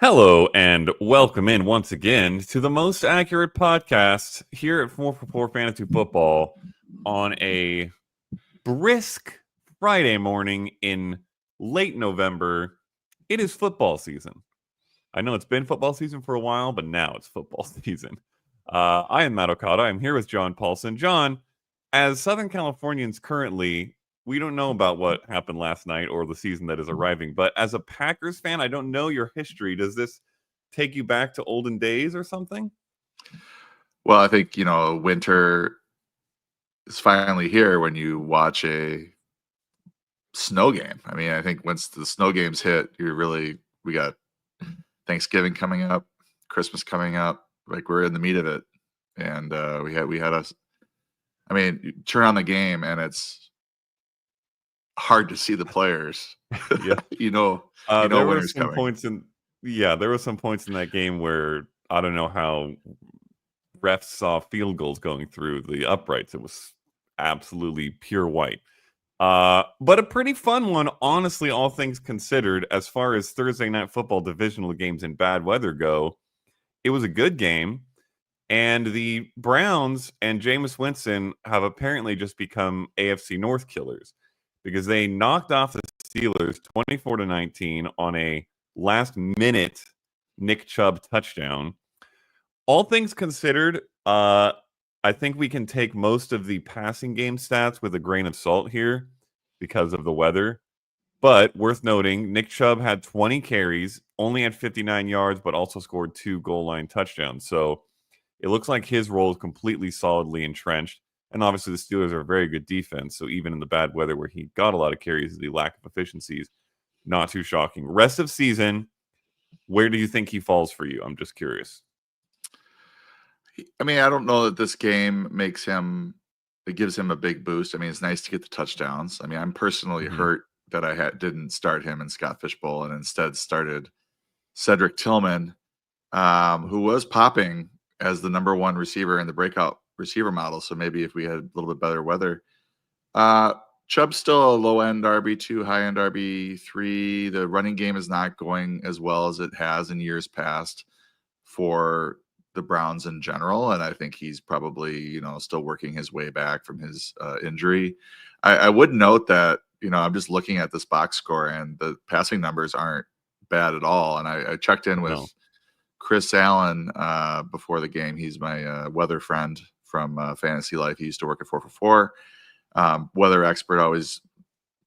Hello and welcome in once again to the most accurate podcast here at 4for4 Fantasy Football on a brisk Friday morning in late November. It is football season. I know it's been football season for a while, but now it's football season. I am Matt Okada. I'm here with John Paulson. John, as Southern Californians currently, we don't know about what happened last night or the season that is arriving, but as a Packers fan, I don't know your history. Does this take you back to olden days or something? Well, I think, winter is finally here when you watch a snow game. I mean, I think once the snow games hit, we got Thanksgiving coming up, Christmas coming up, like we're in the meat of it. And you turn on the game and it's hard to see the players. Yeah. There were some points in that game where I don't know how refs saw field goals going through the uprights. It was absolutely pure white. But a pretty fun one, honestly, all things considered, as far as Thursday Night Football divisional games in bad weather go. It was a good game. And the Browns and Jameis Winston have apparently just become AFC North killers because they knocked off the Steelers 24-19 on a last-minute Nick Chubb touchdown. All things considered, I think we can take most of the passing game stats with a grain of salt here because of the weather. But worth noting, Nick Chubb had 20 carries, only had 59 yards, but also scored 2 goal line touchdowns. So it looks like his role is completely solidly entrenched. And obviously the Steelers are a very good defense. So even in the bad weather where he got a lot of carries, the lack of efficiencies, not too shocking. Rest of season, where do you think he falls for you? I'm just curious. I mean, I don't know that this game gives him a big boost. I mean, it's nice to get the touchdowns. I mean, I'm personally hurt that I didn't start him in Scott Fishbowl and instead started Cedric Tillman, who was popping as the number one receiver in the breakout receiver model. So maybe if we had a little bit better weather. Chubb's still a low-end RB2, high-end RB3. The running game is not going as well as it has in years past for the Browns in general, and I think he's probably, still working his way back from his injury. I would note that, I'm just looking at this box score, and the passing numbers aren't bad at all. And I checked in with Chris Allen before the game. He's my weather friend from Fantasy Life. He used to work at 4for4. Weather expert always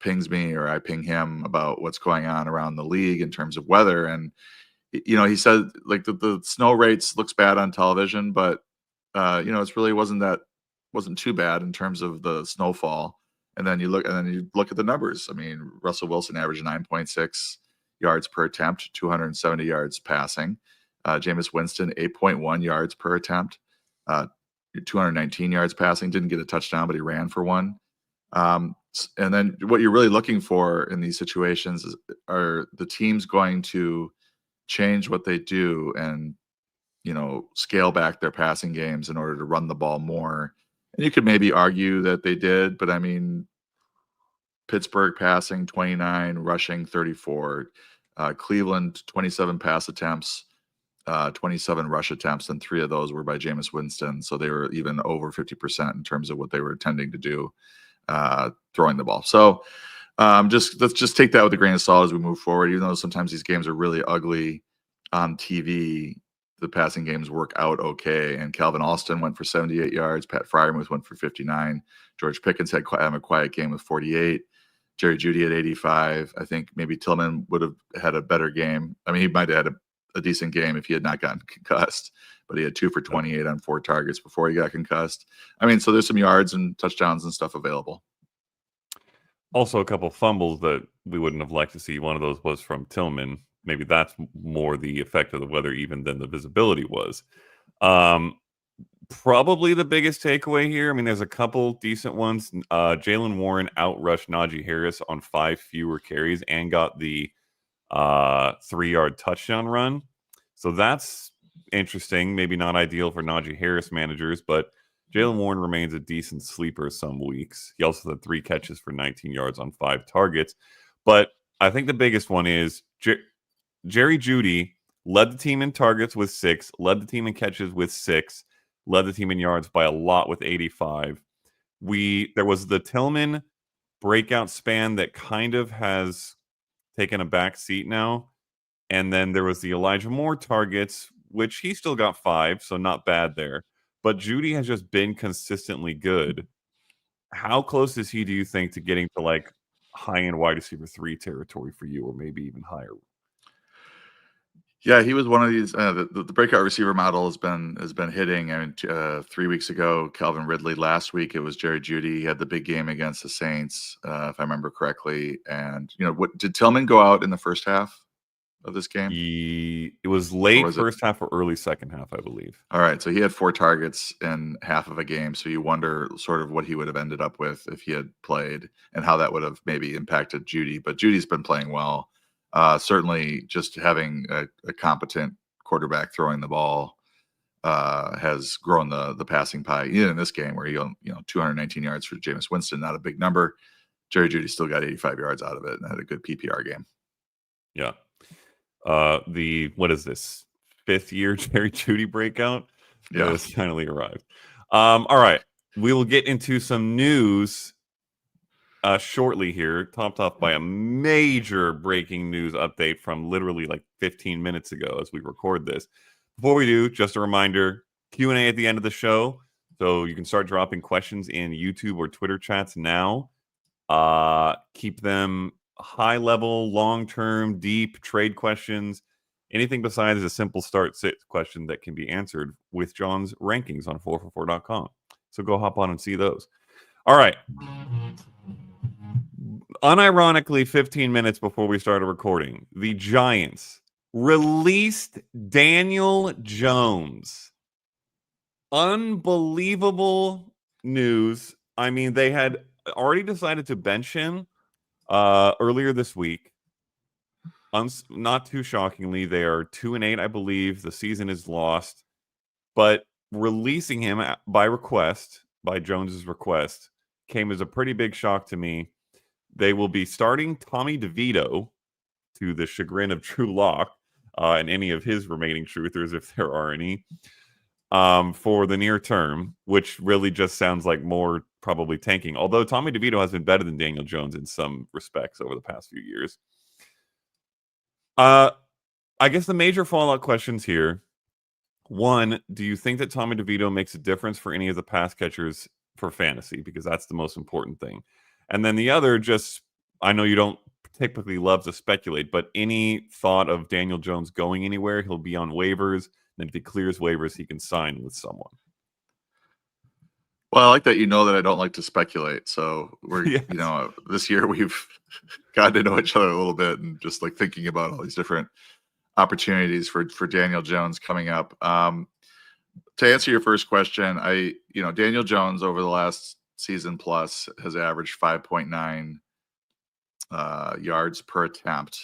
pings me, or I ping him about what's going on around the league in terms of weather. And he said like the snow rates looks bad on television, but it's really wasn't too bad in terms of the snowfall. And then you look at the numbers. I mean, Russell Wilson averaged 9.6 yards per attempt, 270 yards passing. Jameis Winston 8.1 yards per attempt, 219 yards passing. Didn't get a touchdown, but he ran for one. And then what you're really looking for in these situations are the teams going to change what they do and, scale back their passing games in order to run the ball more. And you could maybe argue that they did, but I mean, Pittsburgh passing 29, rushing 34, Cleveland 27 pass attempts, 27 rush attempts, and 3 of those were by Jameis Winston. So they were even over 50% in terms of what they were intending to do throwing the ball. So let's just take that with a grain of salt as we move forward. Even though sometimes these games are really ugly on TV, the passing games work out okay. And Calvin Austin went for 78 yards. Pat Freiermuth went for 59. George Pickens had a quiet game with 48. Jerry Jeudy at 85. I think maybe Tillman would have had a better game. I mean, he might have had a decent game if he had not gotten concussed, but he had 2 for 28 on 4 targets before he got concussed. I mean, so there's some yards and touchdowns and stuff available. Also, a couple fumbles that we wouldn't have liked to see. One of those was from Tillman. Maybe that's more the effect of the weather even than the visibility was. Probably the biggest takeaway here, I mean, there's a couple decent ones. Jaylen Warren outrushed Najee Harris on 5 fewer carries and got the 3-yard touchdown run. So that's interesting. Maybe not ideal for Najee Harris managers, but Jaylen Warren remains a decent sleeper some weeks. He also had 3 catches for 19 yards on 5 targets. But I think the biggest one is Jerry Jeudy led the team in targets with 6, led the team in catches with 6, led the team in yards by a lot with 85. There was the Tillman breakout span that kind of has taken a back seat now. And then there was the Elijah Moore targets, which he still got 5, so not bad there. But Jeudy has just been consistently good. How close is he, do you think, to getting to like high-end wide receiver 3 territory for you, or maybe even higher? Yeah, he was one of these. The breakout receiver model has been hitting. I mean, 3 weeks ago, Calvin Ridley. Last week, it was Jerry Jeudy. He had the big game against the Saints, if I remember correctly. And what did Tillman go out in the first half of this game? It was late first half or early second half, I believe. All right, so he had 4 targets in half of a game. So you wonder sort of what he would have ended up with if he had played, and how that would have maybe impacted Jeudy. But Judy's been playing well. Certainly, just having a competent quarterback throwing the ball has grown the passing pie. Even in this game, where he 219 yards for Jameis Winston, not a big number. Jerry Jeudy still got 85 yards out of it and had a good PPR game. Yeah. What is this, 5th year Jerry Jeudy breakout? Yeah, has finally arrived. All right, we will get into some news shortly here, topped off by a major breaking news update from literally like 15 minutes ago as we record this. Before we do, just a reminder, Q&A at the end of the show, so you can start dropping questions in YouTube or Twitter chats now. Keep them high level, long term, deep trade questions. Anything besides a simple start sit question that can be answered with John's rankings on 4for4.com. So go hop on and see those. All right. Unironically, 15 minutes before we started recording, the Giants released Daniel Jones. Unbelievable news. I mean, they had already decided to bench him earlier this week. Not too shockingly, they are 2-8, I believe. The season is lost, but releasing him by Jones's request, came as a pretty big shock to me. They will be starting Tommy DeVito, to the chagrin of Drew Lock and any of his remaining truthers, if there are any, for the near term, which really just sounds like more probably tanking. Although Tommy DeVito has been better than Daniel Jones in some respects over the past few years. I guess the major fallout questions here. One, do you think that Tommy DeVito makes a difference for any of the pass catchers for fantasy? Because that's the most important thing. And then the other, just, I know you don't typically love to speculate, but any thought of Daniel Jones going anywhere? He'll be on waivers. And if he clears waivers, he can sign with someone. Well, I like that that I don't like to speculate. So we're, Yes. this year we've gotten to know each other a little bit, and just like thinking about all these different opportunities for Daniel Jones coming up. To answer your first question, Daniel Jones over the last season plus has averaged 5.9 yards per attempt,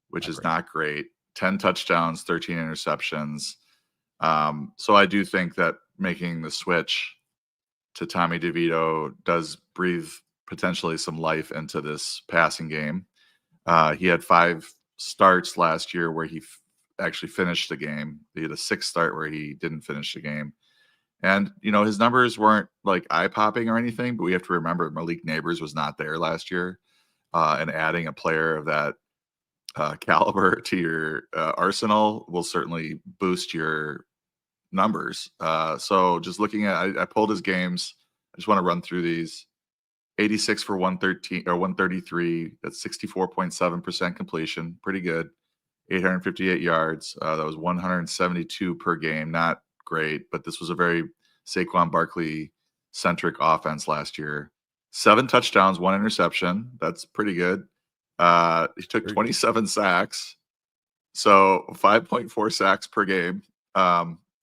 which is not great. 10 touchdowns, 13 interceptions. So I do think that making the switch to Tommy DeVito does breathe potentially some life into this passing game. He had 5 starts last year where he actually finished the game. He had a 6th start where he didn't finish the game. And, his numbers weren't like eye-popping or anything, but we have to remember Malik Neighbors was not there last year. And adding a player of that caliber to your arsenal will certainly boost your numbers. So just looking at, I pulled his games. I just want to run through these. 86 for 113 or 133. That's 64.7% completion. Pretty good. 858 yards. That was 172 per game. Not great, but this was a very Saquon Barkley centric offense last year. 7 touchdowns, 1 interception. That's pretty good. He took 27 sacks, so 5.4 sacks per game.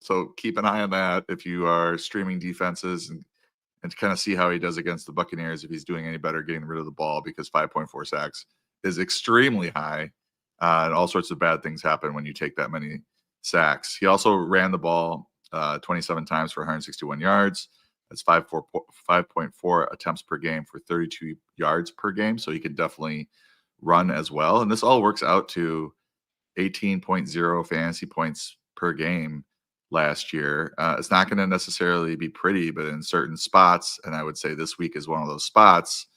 So keep an eye on that if you are streaming defenses, and to kind of see how he does against the Buccaneers, if he's doing any better getting rid of the ball, because 5.4 sacks is extremely high. And all sorts of bad things happen when you take that many sacks. He also ran the ball 27 times for 161 yards. That's 5.4 attempts per game for 32 yards per game. So he can definitely run as well. And this all works out to 18.0 fantasy points per game last year. It's not going to necessarily be pretty, but in certain spots, and I would say this week is one of those spots,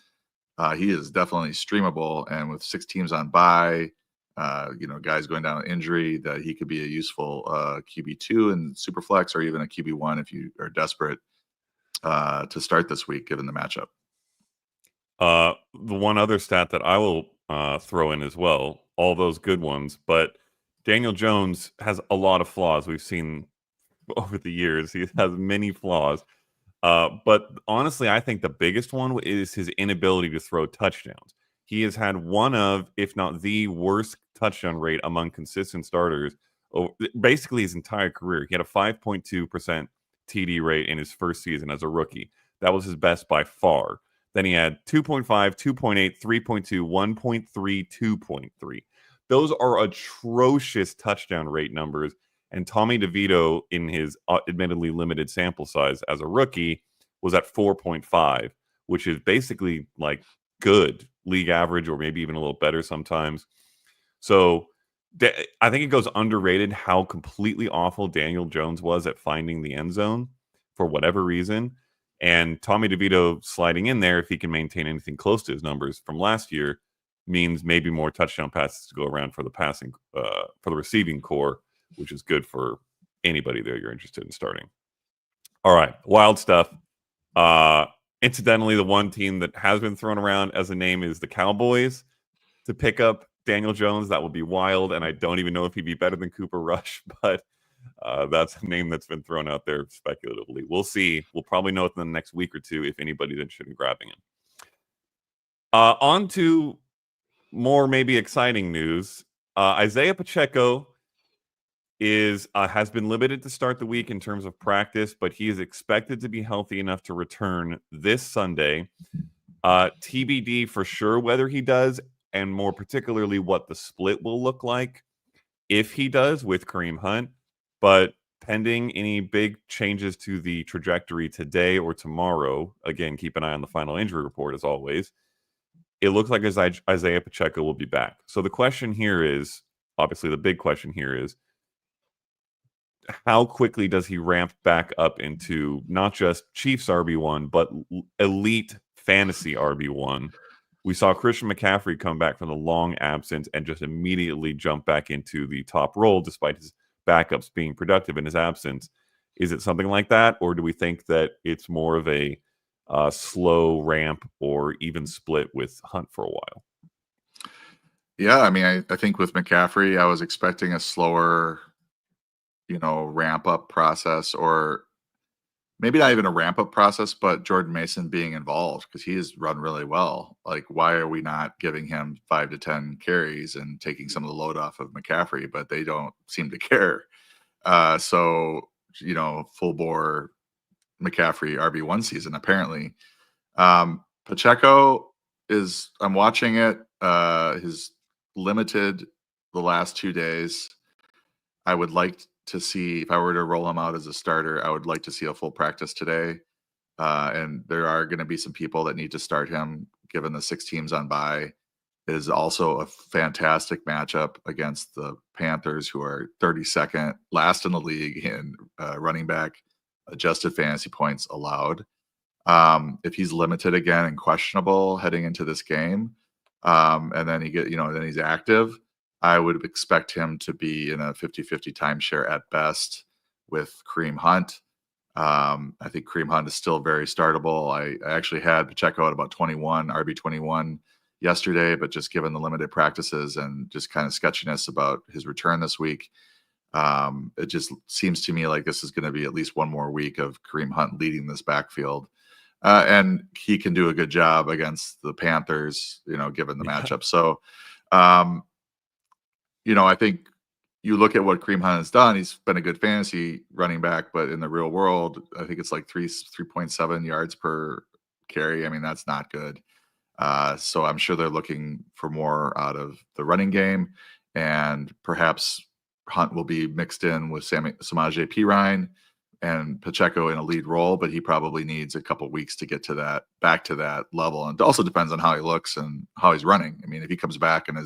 he is definitely streamable. And with 6 teams on bye, guys going down with injury, that he could be a useful QB2 and super flex, or even a QB1 if you are desperate to start this week, given the matchup. The one other stat that I will throw in as well, all those good ones, but Daniel Jones has a lot of flaws we've seen over the years. He has many flaws. But honestly, I think the biggest one is his inability to throw touchdowns. He has had one of, if not the worst touchdown rate among consistent starters basically his entire career. He had a 5.2% TD rate in his first season as a rookie. That was his best by far. Then he had 2.5, 2.8, 3.2, 1.3, 2.3. Those are atrocious touchdown rate numbers. And Tommy DeVito, in his admittedly limited sample size as a rookie, was at 4.5, which is basically like good league average, or maybe even a little better sometimes. So I think it goes underrated how completely awful Daniel Jones was at finding the end zone for whatever reason. And Tommy DeVito sliding in there, if he can maintain anything close to his numbers from last year, means maybe more touchdown passes to go around for the passing, for the receiving core, which is good for anybody there you're interested in starting. All right, wild stuff. Incidentally, the one team that has been thrown around as a name is the Cowboys to pick up Daniel Jones. That would be wild, and I don't even know if he'd be better than Cooper Rush, but that's a name that's been thrown out there speculatively. We'll see. We'll probably know within the next week or two if anybody's interested in grabbing him. On to more maybe exciting news. Isaiah Pacheco has been limited to start the week in terms of practice, but he is expected to be healthy enough to return this Sunday. TBD for sure whether he does, and more particularly what the split will look like if he does with Kareem Hunt. But pending any big changes to the trajectory today or tomorrow, again, keep an eye on the final injury report as always, it looks like Isaiah Pacheco will be back. So the question here is, obviously the big question here is, how quickly does he ramp back up into not just Chiefs RB1, but elite fantasy RB1? We saw Christian McCaffrey come back from the long absence and just immediately jump back into the top role despite his backups being productive in his absence. Is it something like that, or do we think that it's more of a slow ramp or even split with Hunt for a while? Yeah, I mean, I think with McCaffrey, I was expecting a slower ramp up process, or maybe not even a ramp up process, but Jordan Mason being involved, because he has run really well. Like, why are we not giving him 5 to 10 carries and taking some of the load off of McCaffrey? But they don't seem to care. So, full bore McCaffrey RB1 season, apparently. Pacheco I'm watching it. His limited the last 2 days. I would like to see, if I were to roll him out as a starter, I would like to see a full practice today. And there are going to be some people that need to start him, given the 6 teams on bye. It is also a fantastic matchup against the Panthers, who are 32nd, last in the league in running back adjusted fantasy points allowed. If he's limited again and questionable heading into this game, and then then he's active, I would expect him to be in a 50-50 timeshare at best with Kareem Hunt. I think Kareem Hunt is still very startable. I actually had Pacheco at about 21, RB21 yesterday, but just given the limited practices and just kind of sketchiness about his return this week, it just seems to me like this is going to be at least one more week of Kareem Hunt leading this backfield. And he can do a good job against the Panthers, given the matchup. So, I think you look at what Kareem Hunt has done. He's been a good fantasy running back, but in the real world, I think it's like 3.7 yards per carry. I mean, that's not good. So I'm sure they're looking for more out of the running game, and perhaps Hunt will be mixed in with Samaje Perine and Pacheco in a lead role, but he probably needs a couple weeks to get back to that level. And it also depends on how he looks and how he's running. I mean, if he comes back and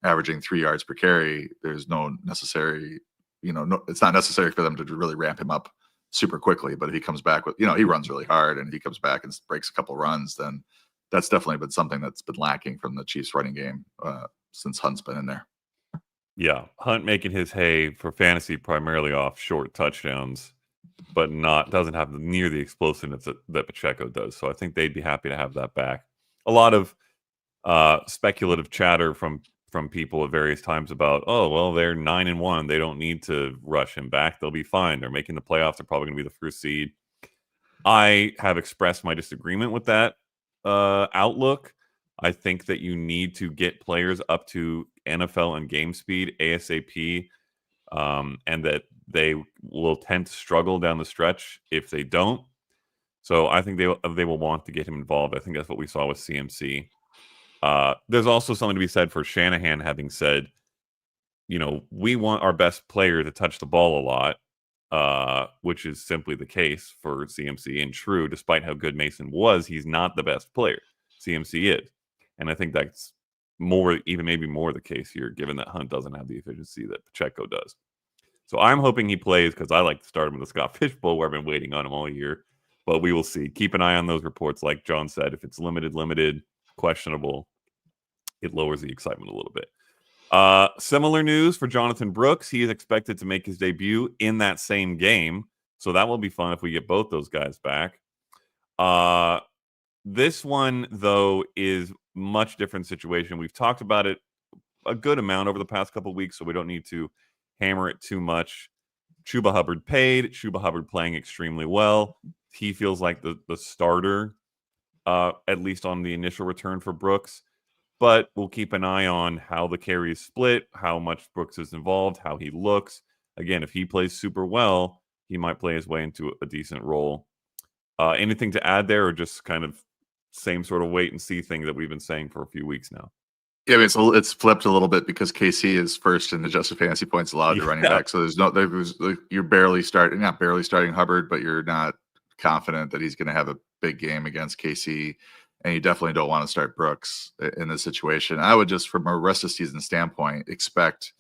averaging 3 yards per carry, there's no necessary, it's not necessary for them to really ramp him up super quickly. But if he comes back with, he runs really hard and he comes back and breaks a couple runs, then that's definitely been something that's been lacking from the Chiefs running game since Hunt's been in there. Yeah, Hunt making his hay for fantasy primarily off short touchdowns, but doesn't have near the explosiveness that Pacheco does. So I think they'd be happy to have that back. A lot of speculative chatter from people at various times about, oh, well, they're 9-1. They don't need to rush him back. They'll be fine. They're making the playoffs. They're probably going to be the first seed. I have expressed my disagreement with that outlook. I think that you need to get players up to NFL and game speed ASAP, and that they will tend to struggle down the stretch if they don't. So I think they will want to get him involved. I think that's what we saw with CMC. There's also something to be said for Shanahan having said, we want our best player to touch the ball a lot, which is simply the case for CMC. And true, despite how good Mason was, he's not the best player. CMC is. And I think that's maybe more the case here, given that Hunt doesn't have the efficiency that Pacheco does. So I'm hoping he plays because I like to start him in the Scott Fishbowl, where I've been waiting on him all year. But we will see. Keep an eye on those reports. Like John said, if it's limited, questionable, it lowers the excitement a little bit. Similar news for Jonathan Brooks. He is expected to make his debut in that same game. So that will be fun if we get both those guys back. This one, though, is much different situation. We've talked about it a good amount over the past couple of weeks, so we don't need to hammer it too much. Chuba Hubbard paid. Chuba Hubbard playing extremely well. He feels like the starter, at least on the initial return for Brooks. But we'll keep an eye on how the carries split, how much Brooks is involved, how he looks. Again, if he plays super well, he might play his way into a decent role. Anything to add there, or just kind of same sort of wait and see thing that we've been saying for a few weeks now? Yeah, I mean, it's flipped a little bit because KC is first in adjusted fantasy points allowed to running back. So you're not barely starting Hubbard, but you're not confident that he's going to have a big game against KC. And you definitely don't want to start Brooks in this situation. I would just, from a rest of season standpoint, expect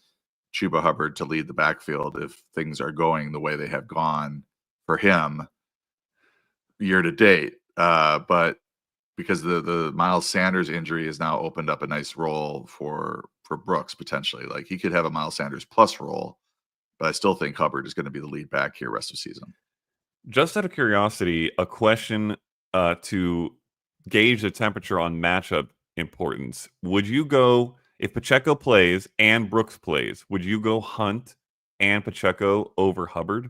Chuba Hubbard to lead the backfield if things are going the way they have gone for him year to date. But because the Miles Sanders injury has now opened up a nice role for Brooks potentially. Like he could have a Miles Sanders plus role, but I still think Hubbard is going to be the lead back here rest of season. Just out of curiosity, a question to gauge the temperature on matchup importance. Would you go, if Pacheco plays and Brooks plays, would you go Hunt and Pacheco over Hubbard?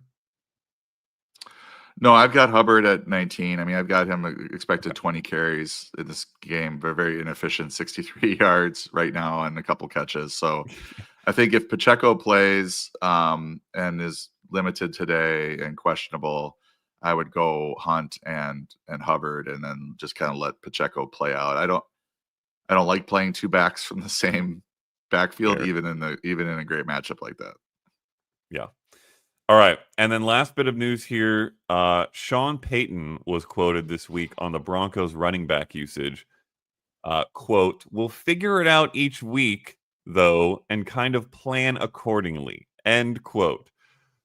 No, I've got Hubbard at 19. I mean, I've got him expected 20 carries in this game, but very inefficient, 63 yards right now and a couple catches. So I think if Pacheco plays and is limited today and questionable, I would go Hunt and Hubbard, and then just kind of let Pacheco play out. I don't like playing two backs from the same backfield, even in a great matchup like that. Yeah. All right. And then last bit of news here. Sean Payton was quoted this week on the Broncos running back usage. Quote, "We'll figure it out each week, though, and kind of plan accordingly." End quote.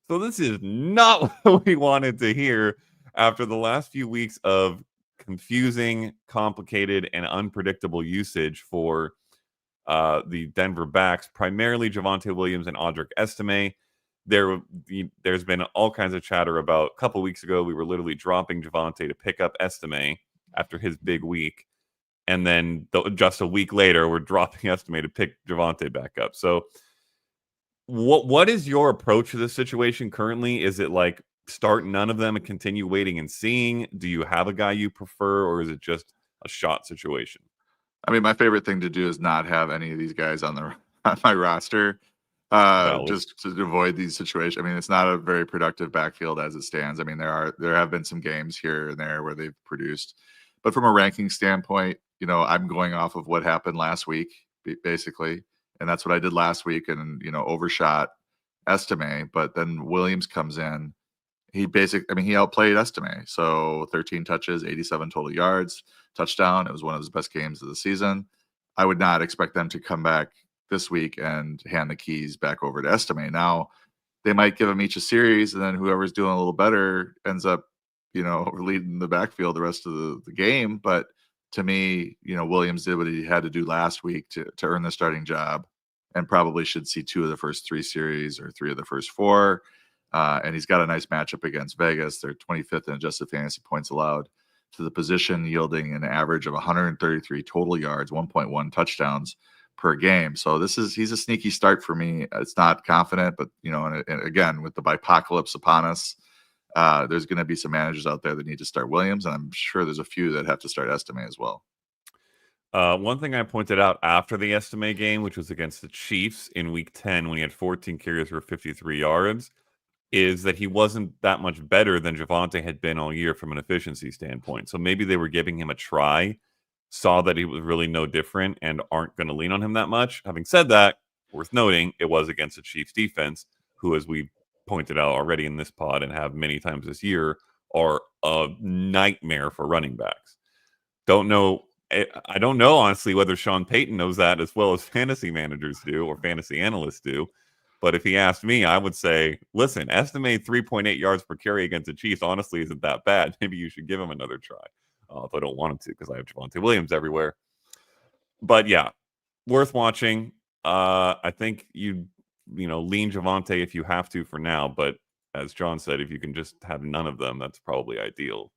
So this is not what we wanted to hear after the last few weeks of confusing, complicated, and unpredictable usage for the Denver backs, primarily Javonte Williams and Audric Estime. There's been all kinds of chatter about a couple weeks ago. We were literally dropping Javonte to pick up Estime after his big week. And then just a week later, we're dropping Estime to pick Javonte back up. So what is your approach to this situation currently? Is it like start none of them and continue waiting and seeing? Do you have a guy you prefer, or is it just a shot situation? I mean, my favorite thing to do is not have any of these guys on my roster. Just to avoid these situations. I mean, it's not a very productive backfield as it stands. I mean, there have been some games here and there where they've produced, but from a ranking standpoint, I'm going off of what happened last week, basically, and that's what I did last week, and overshot Estime. But then Williams comes in. He outplayed Estime. So 13 touches, 87 total yards, touchdown. It was one of his best games of the season. I would not expect them to come back this week and hand the keys back over to Estime. Now, they might give them each a series, and then whoever's doing a little better ends up, leading the backfield the rest of the game. But to me, Williams did what he had to do last week to earn the starting job, and probably should see 2 of the first 3 series or 3 of the first 4. And he's got a nice matchup against Vegas. They're 25th in adjusted fantasy points allowed to the position, yielding an average of 133 total yards, 1.1 touchdowns per game. So he's a sneaky start for me. It's not confident, but and again, with the bipocalypse upon us, there's going to be some managers out there that need to start Williams, and I'm sure there's a few that have to start Estime as well. One thing I pointed out after the Estime game, which was against the Chiefs in Week 10, when he had 14 carries for 53 yards, is that he wasn't that much better than Javonte had been all year from an efficiency standpoint. So maybe they were giving him a try, saw that he was really no different, and aren't going to lean on him that much. Having said that, worth noting, it was against the Chiefs defense, who, as we pointed out already in this pod and have many times this year, are a nightmare for running backs. I don't know, honestly, whether Sean Payton knows that as well as fantasy managers do or fantasy analysts do. But if he asked me, I would say, listen, estimate 3.8 yards per carry against the Chiefs honestly isn't that bad. Maybe you should give him another try. If I don't want him to, because I have Javonte Williams everywhere. But yeah, worth watching. I think lean Javonte if you have to for now. But as John said, if you can just have none of them, that's probably ideal,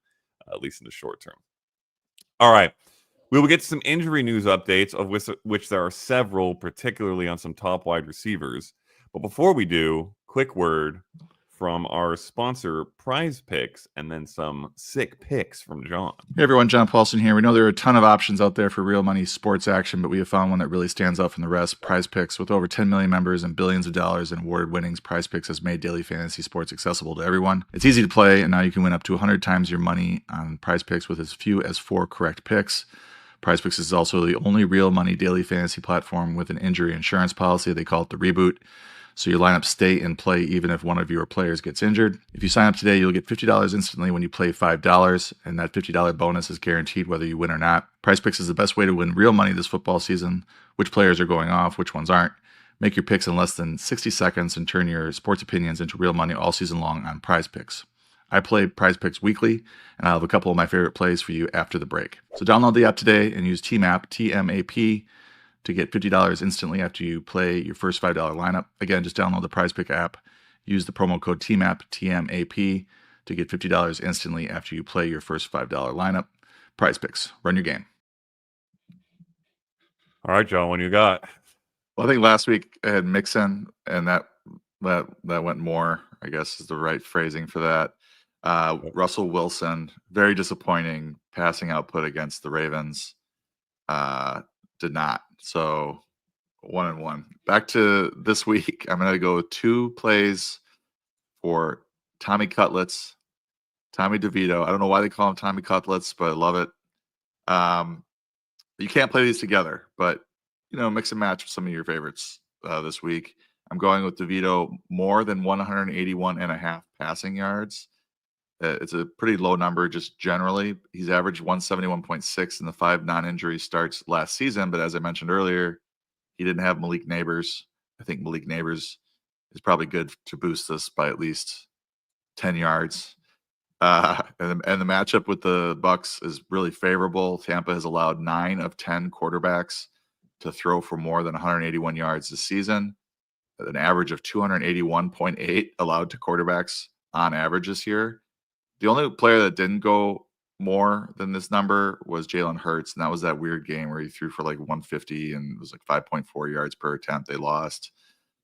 at least in the short term. All right. We will get to some injury news updates, of which there are several, particularly on some top wide receivers. But before we do, quick word from our sponsor, Prize Picks, and then some sick picks from John. Hey everyone, John Paulson here. We know there are a ton of options out there for real money sports action, but we have found one that really stands out from the rest. Prize Picks. With over 10 million members and billions of dollars in awarded winnings, Prize Picks has made daily fantasy sports accessible to everyone. It's easy to play, and now you can win up to 100 times your money on Prize Picks with as few as 4 correct picks. Prize Picks is also the only real money daily fantasy platform with an injury insurance policy. They call it the Reboot. So your lineups stay in play even if one of your players gets injured. If you sign up today, you'll get $50 instantly when you play $5, and that $50 bonus is guaranteed whether you win or not. Prize Picks is the best way to win real money this football season. Which players are going off, which ones aren't. Make your picks in less than 60 seconds and turn your sports opinions into real money all season long on Prize Picks. I play Prize Picks weekly, and I'll have a couple of my favorite plays for you after the break. So download the app today and use TMAP, T-M-A-P, to get $50 instantly after you play your first $5 lineup. Again, just download the Prize Pick app. Use the promo code TMAP, T-M-A-P, to get $50 instantly after you play your first $5 lineup. Prize Picks. Run your game. All right, John, what do you got? Well, I think last week I had Mixon, and that went more, I guess is the right phrasing for that. Russell Wilson, very disappointing passing output against the Ravens. Did not. So 1-1. Back to this week. I'm going to go 2 plays for Tommy Cutlets, Tommy DeVito. I don't know why they call him Tommy Cutlets, but I love it. You can't play these together, but mix and match with some of your favorites this week. I'm going with DeVito more than 181.5 passing yards. It's a pretty low number just generally. He's averaged 171.6 in the 5 non-injury starts last season. But as I mentioned earlier, he didn't have Malik Neighbors. I think Malik Neighbors is probably good to boost this by at least 10 yards. And the matchup with the Bucks is really favorable. Tampa has allowed 9 of 10 quarterbacks to throw for more than 181 yards this season, an average of 281.8 allowed to quarterbacks on average this year. The only player that didn't go more than this number was Jalen Hurts, and that was that weird game where he threw for like 150 and it was like 5.4 yards per attempt. They lost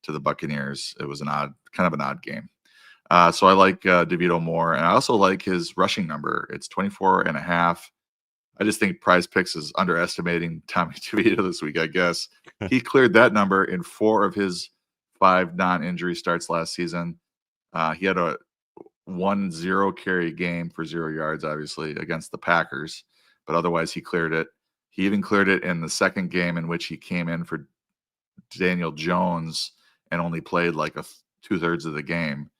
to the Buccaneers. It was kind of an odd game. So I like DeVito more, and I also like his rushing number. It's 24.5. I just think Prize Picks is underestimating Tommy DeVito this week, I guess. He cleared that number in 4 of his 5 non-injury starts last season. He had a 1-0 carry game for 0 yards, obviously, against the Packers, but otherwise he cleared it. He even cleared it in the second game in which he came in for Daniel Jones and only played like 2/3 of the game.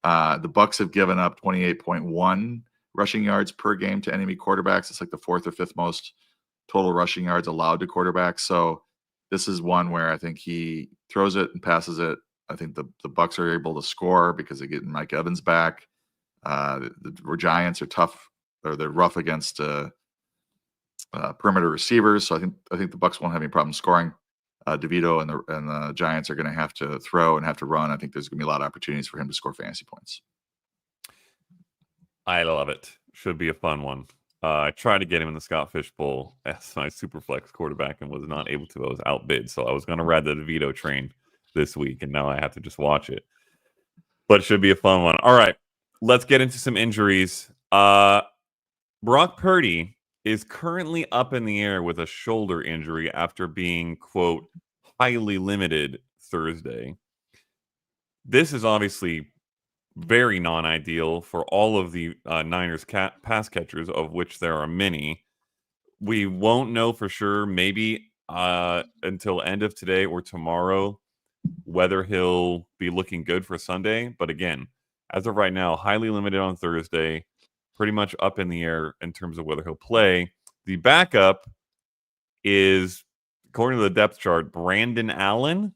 The Bucks have given up 28.1 rushing yards per game to enemy quarterbacks. It's like the 4th or 5th most total rushing yards allowed to quarterbacks. So this is one where I think he throws it and passes it. I think the Bucs are able to score because they get Mike Evans back. The Giants are tough, or they're rough against perimeter receivers. So I think the Bucs won't have any problem scoring. DeVito and the Giants are going to have to throw and have to run. I think there's going to be a lot of opportunities for him to score fantasy points. I love it. Should be a fun one. I tried to get him in the Scott Fish Bowl as my super flex quarterback and was not able to. I was outbid, so I was going to ride the DeVito train this week, and now I have to just watch it. But it should be a fun one. All right, let's get into some injuries. Brock Purdy is currently up in the air with a shoulder injury after being, quote, highly limited Thursday. This is obviously very non-ideal for all of the Niners pass catchers, of which there are many. We won't know for sure, maybe until end of today or tomorrow, whether he'll be looking good for Sunday. But again, as of right now, highly limited on Thursday, pretty much up in the air in terms of whether he'll play. The backup is, according to the depth chart, Brandon Allen.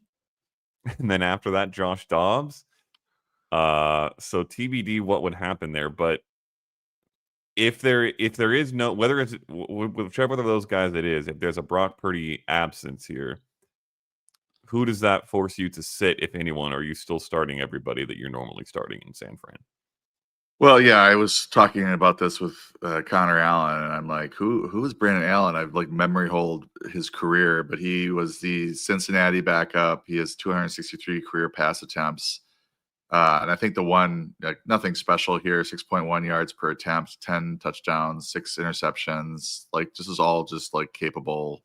And then after that, Josh Dobbs. So TBD what would happen there. But if there is no, whether it's whichever of those guys it is, if there's a Brock Purdy absence here, who does that force you to sit, if anyone? Or are you still starting everybody that you're normally starting in San Fran? Well, yeah, I was talking about this with Connor Allen, and I'm like, who is Brandon Allen? I've like memory hold his career, but he was the Cincinnati backup. He has 263 career pass attempts. And I think the one, like, nothing special here, 6.1 yards per attempt, 10 touchdowns, 6 interceptions. Like, this is all just like capable,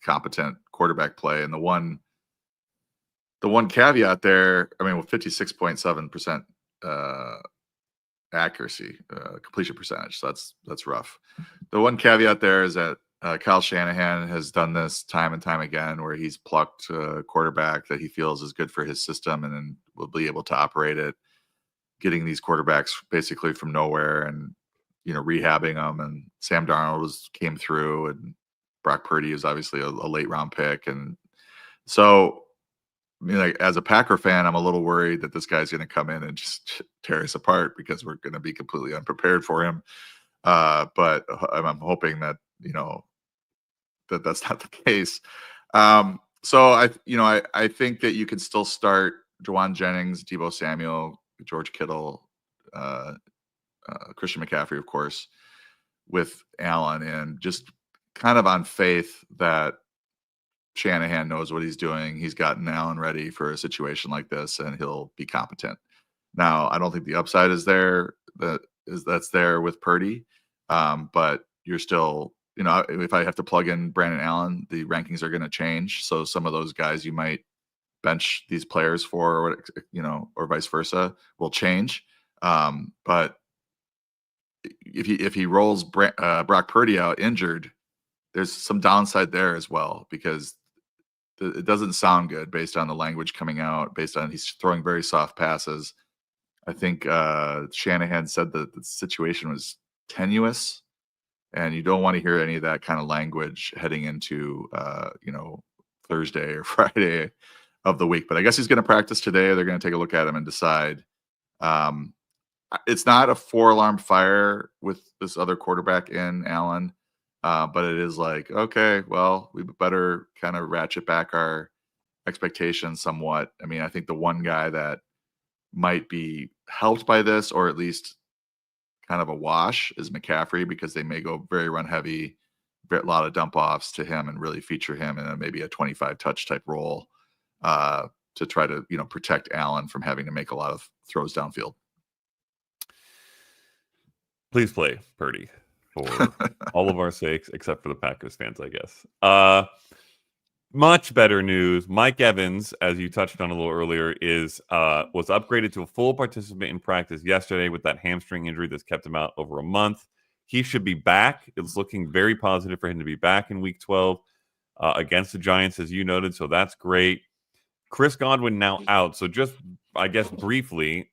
competent quarterback play. And the one caveat there, I mean, with 56.7% accuracy, completion percentage. So that's rough. The one caveat there is that Kyle Shanahan has done this time and time again, where he's plucked a quarterback that he feels is good for his system, and then will be able to operate it, getting these quarterbacks basically from nowhere and, rehabbing them. And Sam Darnold came through, and Brock Purdy is obviously a late round pick. And so, I mean, like, as a Packer fan, I'm a little worried that this guy's going to come in and just tear us apart because we're going to be completely unprepared for him. But I'm hoping that, that's not the case. So I think that you can still start Juwan Jennings, Deebo Samuel, George Kittle, Christian McCaffrey, of course, with Allen, and just kind of on faith that Shanahan knows what he's doing. He's gotten Allen ready for a situation like this, and he'll be competent. Now, I don't think the upside is there. That's there with Purdy, but you're still, if I have to plug in Brandon Allen, the rankings are going to change. So some of those guys you might bench these players for, or vice versa, will change. But if he rolls Brock Purdy out injured, there's some downside there as well, because it doesn't sound good based on the language coming out, based on he's throwing very soft passes. I think Shanahan said that the situation was tenuous, and you don't want to hear any of that kind of language heading into Thursday or Friday of the week. But I guess he's going to practice today. They're going to take a look at him and decide. It's not a 4-alarm fire with this other quarterback in Allen. But it is like, okay, well, we better kind of ratchet back our expectations somewhat. I mean, I think the one guy that might be helped by this, or at least kind of a wash, is McCaffrey, because they may go very run heavy, a lot of dump offs to him, and really feature him in maybe a 25 touch type role to try to, protect Allen from having to make a lot of throws downfield. Please play Purdy for all of our sakes, except for the Packers fans, I guess. Much better news. Mike Evans, as you touched on a little earlier, was upgraded to a full participant in practice yesterday with that hamstring injury that's kept him out over a month. He should be back. It's looking very positive for him to be back in Week 12 against the Giants, as you noted, so that's great. Chris Godwin now out. So just, I guess, briefly,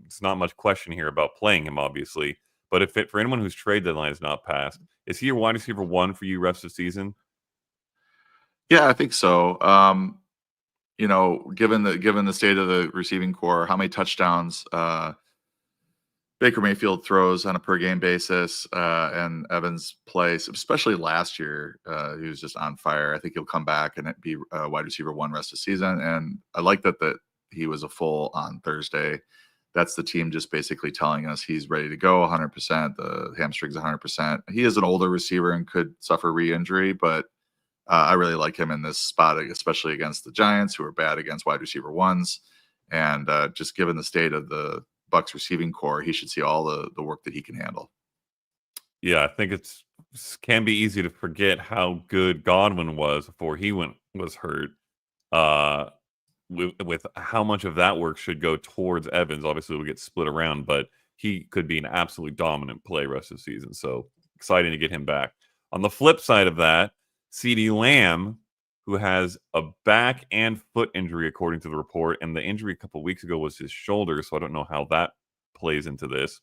it's not much question here about playing him, obviously. But for anyone whose trade deadline is not passed, is he your wide receiver 1 for you rest of the season? Yeah, I think so. Given the state of the receiving core, how many touchdowns Baker Mayfield throws on a per game basis, and Evans plays, especially last year, he was just on fire. I think he'll come back and be wide receiver 1 rest of the season. And I like that he was a full on Thursday. That's the team just basically telling us he's ready to go 100%. The hamstring's 100%. He is an older receiver and could suffer re-injury, but I really like him in this spot, especially against the Giants, who are bad against wide receiver 1s. And just given the state of the Bucs receiving core, he should see all the work that he can handle. Yeah, I think can be easy to forget how good Godwin was before he was hurt. With how much of that work should go towards Evans. Obviously, we'll get split around, but he could be an absolutely dominant play rest of the season. So exciting to get him back. On the flip side of that, CeeDee Lamb, who has a back and foot injury, according to the report, and the injury a couple weeks ago was his shoulder, so I don't know how that plays into this,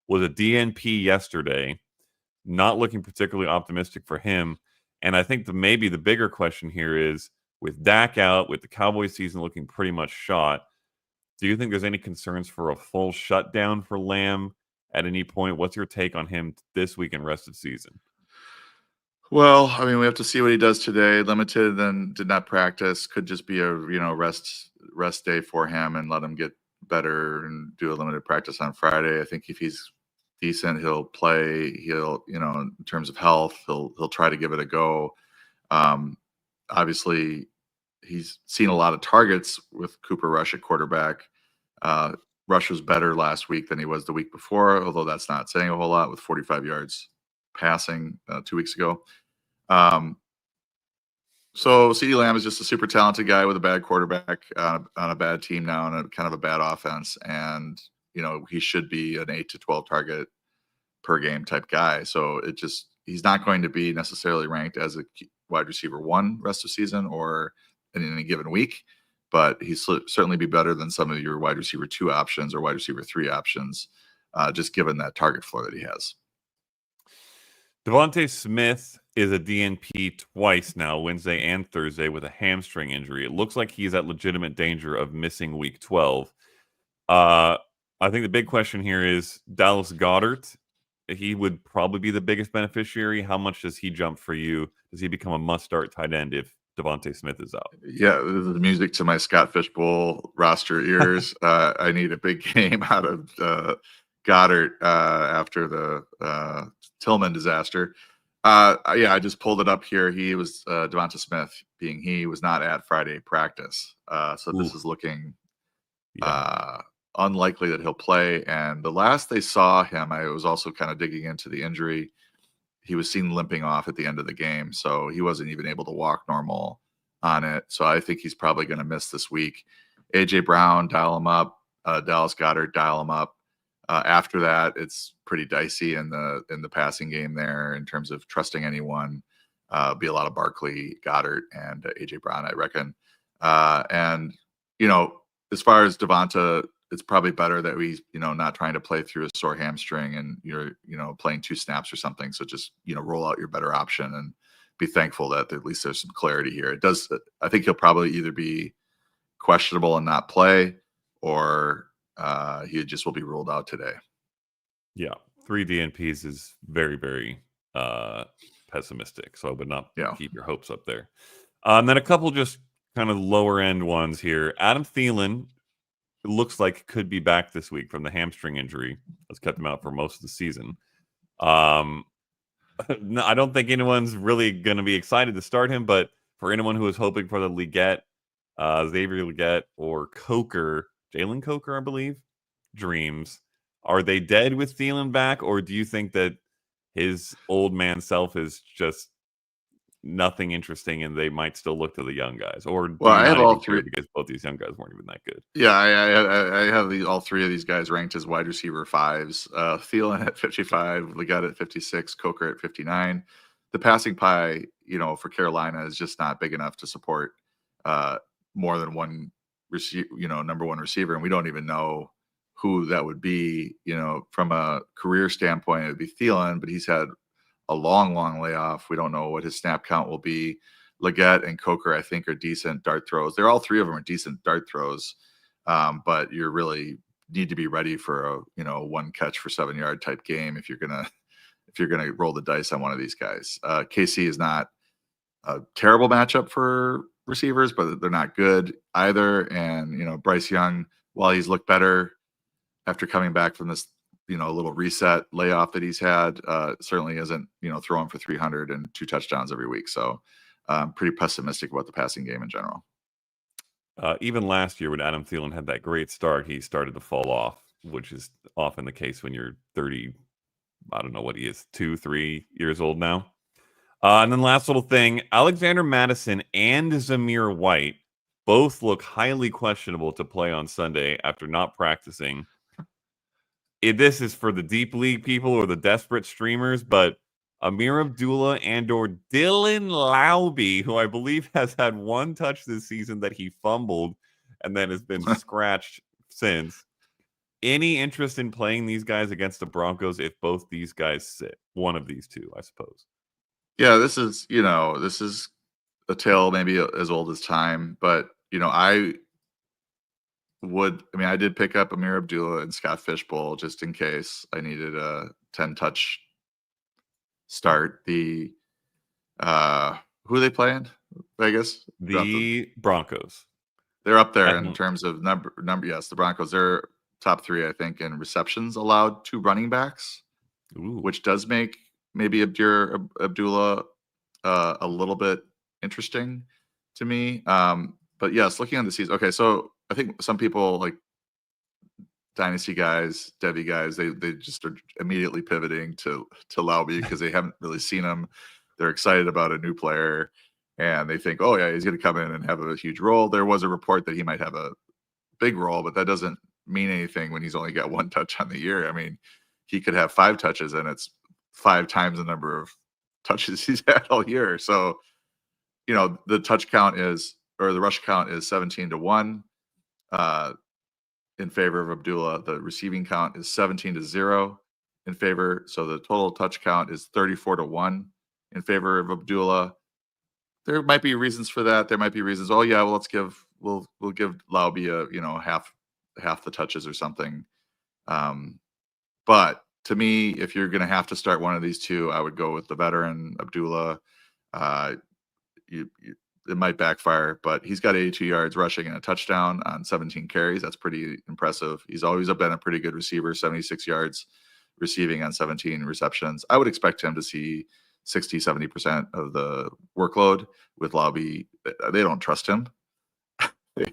was a DNP yesterday. Not looking particularly optimistic for him. And I think maybe the bigger question here is, with Dak out, with the Cowboys season looking pretty much shot, do you think there's any concerns for a full shutdown for Lamb at any point? What's your take on him this week and rest of the season? Well, I mean, we have to see what he does today. Limited and did not practice. Could just be a rest day for him and let him get better and do a limited practice on Friday. I think if he's decent, he'll play. He'll, in terms of health, he'll try to give it a go. Obviously, he's seen a lot of targets with Cooper Rush at quarterback. Rush was better last week than he was the week before, although that's not saying a whole lot, with 45 yards passing 2 weeks ago. So CeeDee Lamb is just a super talented guy with a bad quarterback on a bad team now and a kind of a bad offense. And, he should be an 8 to 12 target per game type guy. So he's not going to be necessarily ranked as a wide receiver 1 rest of season or in any given week, but he's certainly be better than some of your wide receiver 2 options or wide receiver 3 options, just given that target floor that he has. Devontae Smith is a DNP twice now, Wednesday and Thursday, with a hamstring injury. It looks like he's at legitimate danger of missing week 12. I think the big question here is Dallas Goedert. He would probably be the biggest beneficiary. How much does he jump for you? Does he become a must-start tight end if Devontae Smith is out? Yeah, the music to my Scott Fishbowl roster ears. I need a big game out of Goddard after the Tillman disaster. I just pulled it up here. He was Devonta Smith, he was not at Friday practice. So this is looking unlikely that he'll play. And the last they saw him, I was also kind of digging into the injury. He was seen limping off at the end of the game, so he wasn't even able to walk normal on it. So I think he's probably going to miss this week. AJ Brown, dial him up. Dallas Goedert, dial him up. After that, it's pretty dicey in the passing game there in terms of trusting anyone. Be a lot of Barkley, Goddard, and AJ Brown, I reckon. And as far as Devonta, it's probably better that we not trying to play through a sore hamstring and you're playing 2 snaps or something. So just roll out your better option and be thankful that at least there's some clarity here. I think he'll probably either be questionable and not play, or he just will be ruled out today. Yeah, 3 DNPs is very, very pessimistic. So I would not keep your hopes up there. And then a couple just kind of lower end ones here. Adam Thielen, it looks like could be back this week from the hamstring injury that's kept him out for most of the season. No, I don't think anyone's really going to be excited to start him, but for anyone who is hoping for the Leggett, Xavier Leggett or Coker, Jalen Coker, I believe, dreams, are they dead with Thielen back, or do you think that his old man self is just nothing interesting and they might still look to the young guys? Or I have all 3 because both these young guys weren't even that good. Yeah, I have all 3 of these guys ranked as wide receiver 5s. Thielen at 55, Leggett at 56, Coker at 59. The passing pie, for Carolina is just not big enough to support more than one number 1 receiver, and we don't even know who that would be. From a career standpoint, it would be Thielen, but he's had a long layoff. We don't know what his snap count will be. Leggett and Coker, I think, are decent dart throws. They're all three of them are decent dart throws, but you really need to be ready for a one catch for 7-yard type game if you're gonna roll the dice on one of these guys. KC is not a terrible matchup for receivers, but they're not good either. And Bryce Young, while he's looked better after coming back from this little reset layoff that he's had, certainly isn't throwing for 300 and 2 touchdowns every week. So I'm pretty pessimistic about the passing game in general. Even last year when Adam Thielen had that great start, he started to fall off, which is often the case when you're 30, I don't know what he is, 2-3 years old now. And then last little thing, Alexander Mattison and Zamir White both look highly questionable to play on Sunday after not practicing. This is for the deep league people or the desperate streamers, but Amir Abdullah and/or Dylan Laube, who I believe has had 1 touch this season that he fumbled and then has been scratched since. Any interest in playing these guys against the Broncos if both these guys sit? One of these two, I suppose. Yeah, this is a tale maybe as old as time, but I did pick up Amir Abdullah and Scott Fishbowl just in case I needed a 10-touch start. The who are they playing? Vegas? The Broncos. They're up there in terms of number. Yes, the Broncos. They're top 3, I think, in receptions allowed to running backs, which does make maybe Abdullah a little bit interesting to me. But yes, looking at the season. Okay, so I think some people like dynasty guys, Debbie guys, they just are immediately pivoting to Laube because they haven't really seen him. They're excited about a new player, and they think, oh yeah, he's going to come in and have a huge role. There was a report that he might have a big role, but that doesn't mean anything when he's only got 1 touch on the year. I mean, he could have 5 touches, and it's 5 times the number of touches he's had all year. So, the touch count is, or the rush count is 17-1 in favor of Abdullah. The receiving count is 17-0 in favor. So the total touch count is 34-1 in favor of Abdullah. There might be reasons for that. There might be reasons. Oh yeah, well we'll give Laube half the touches or something. But to me, if you're going to have to start one of these two, I would go with the veteran Abdullah. It might backfire, but he's got 82 yards rushing and a touchdown on 17 carries. That's pretty impressive. He's always been a pretty good receiver, 76 yards receiving on 17 receptions. I would expect him to see 60-70% of the workload with Laube. They don't trust him. They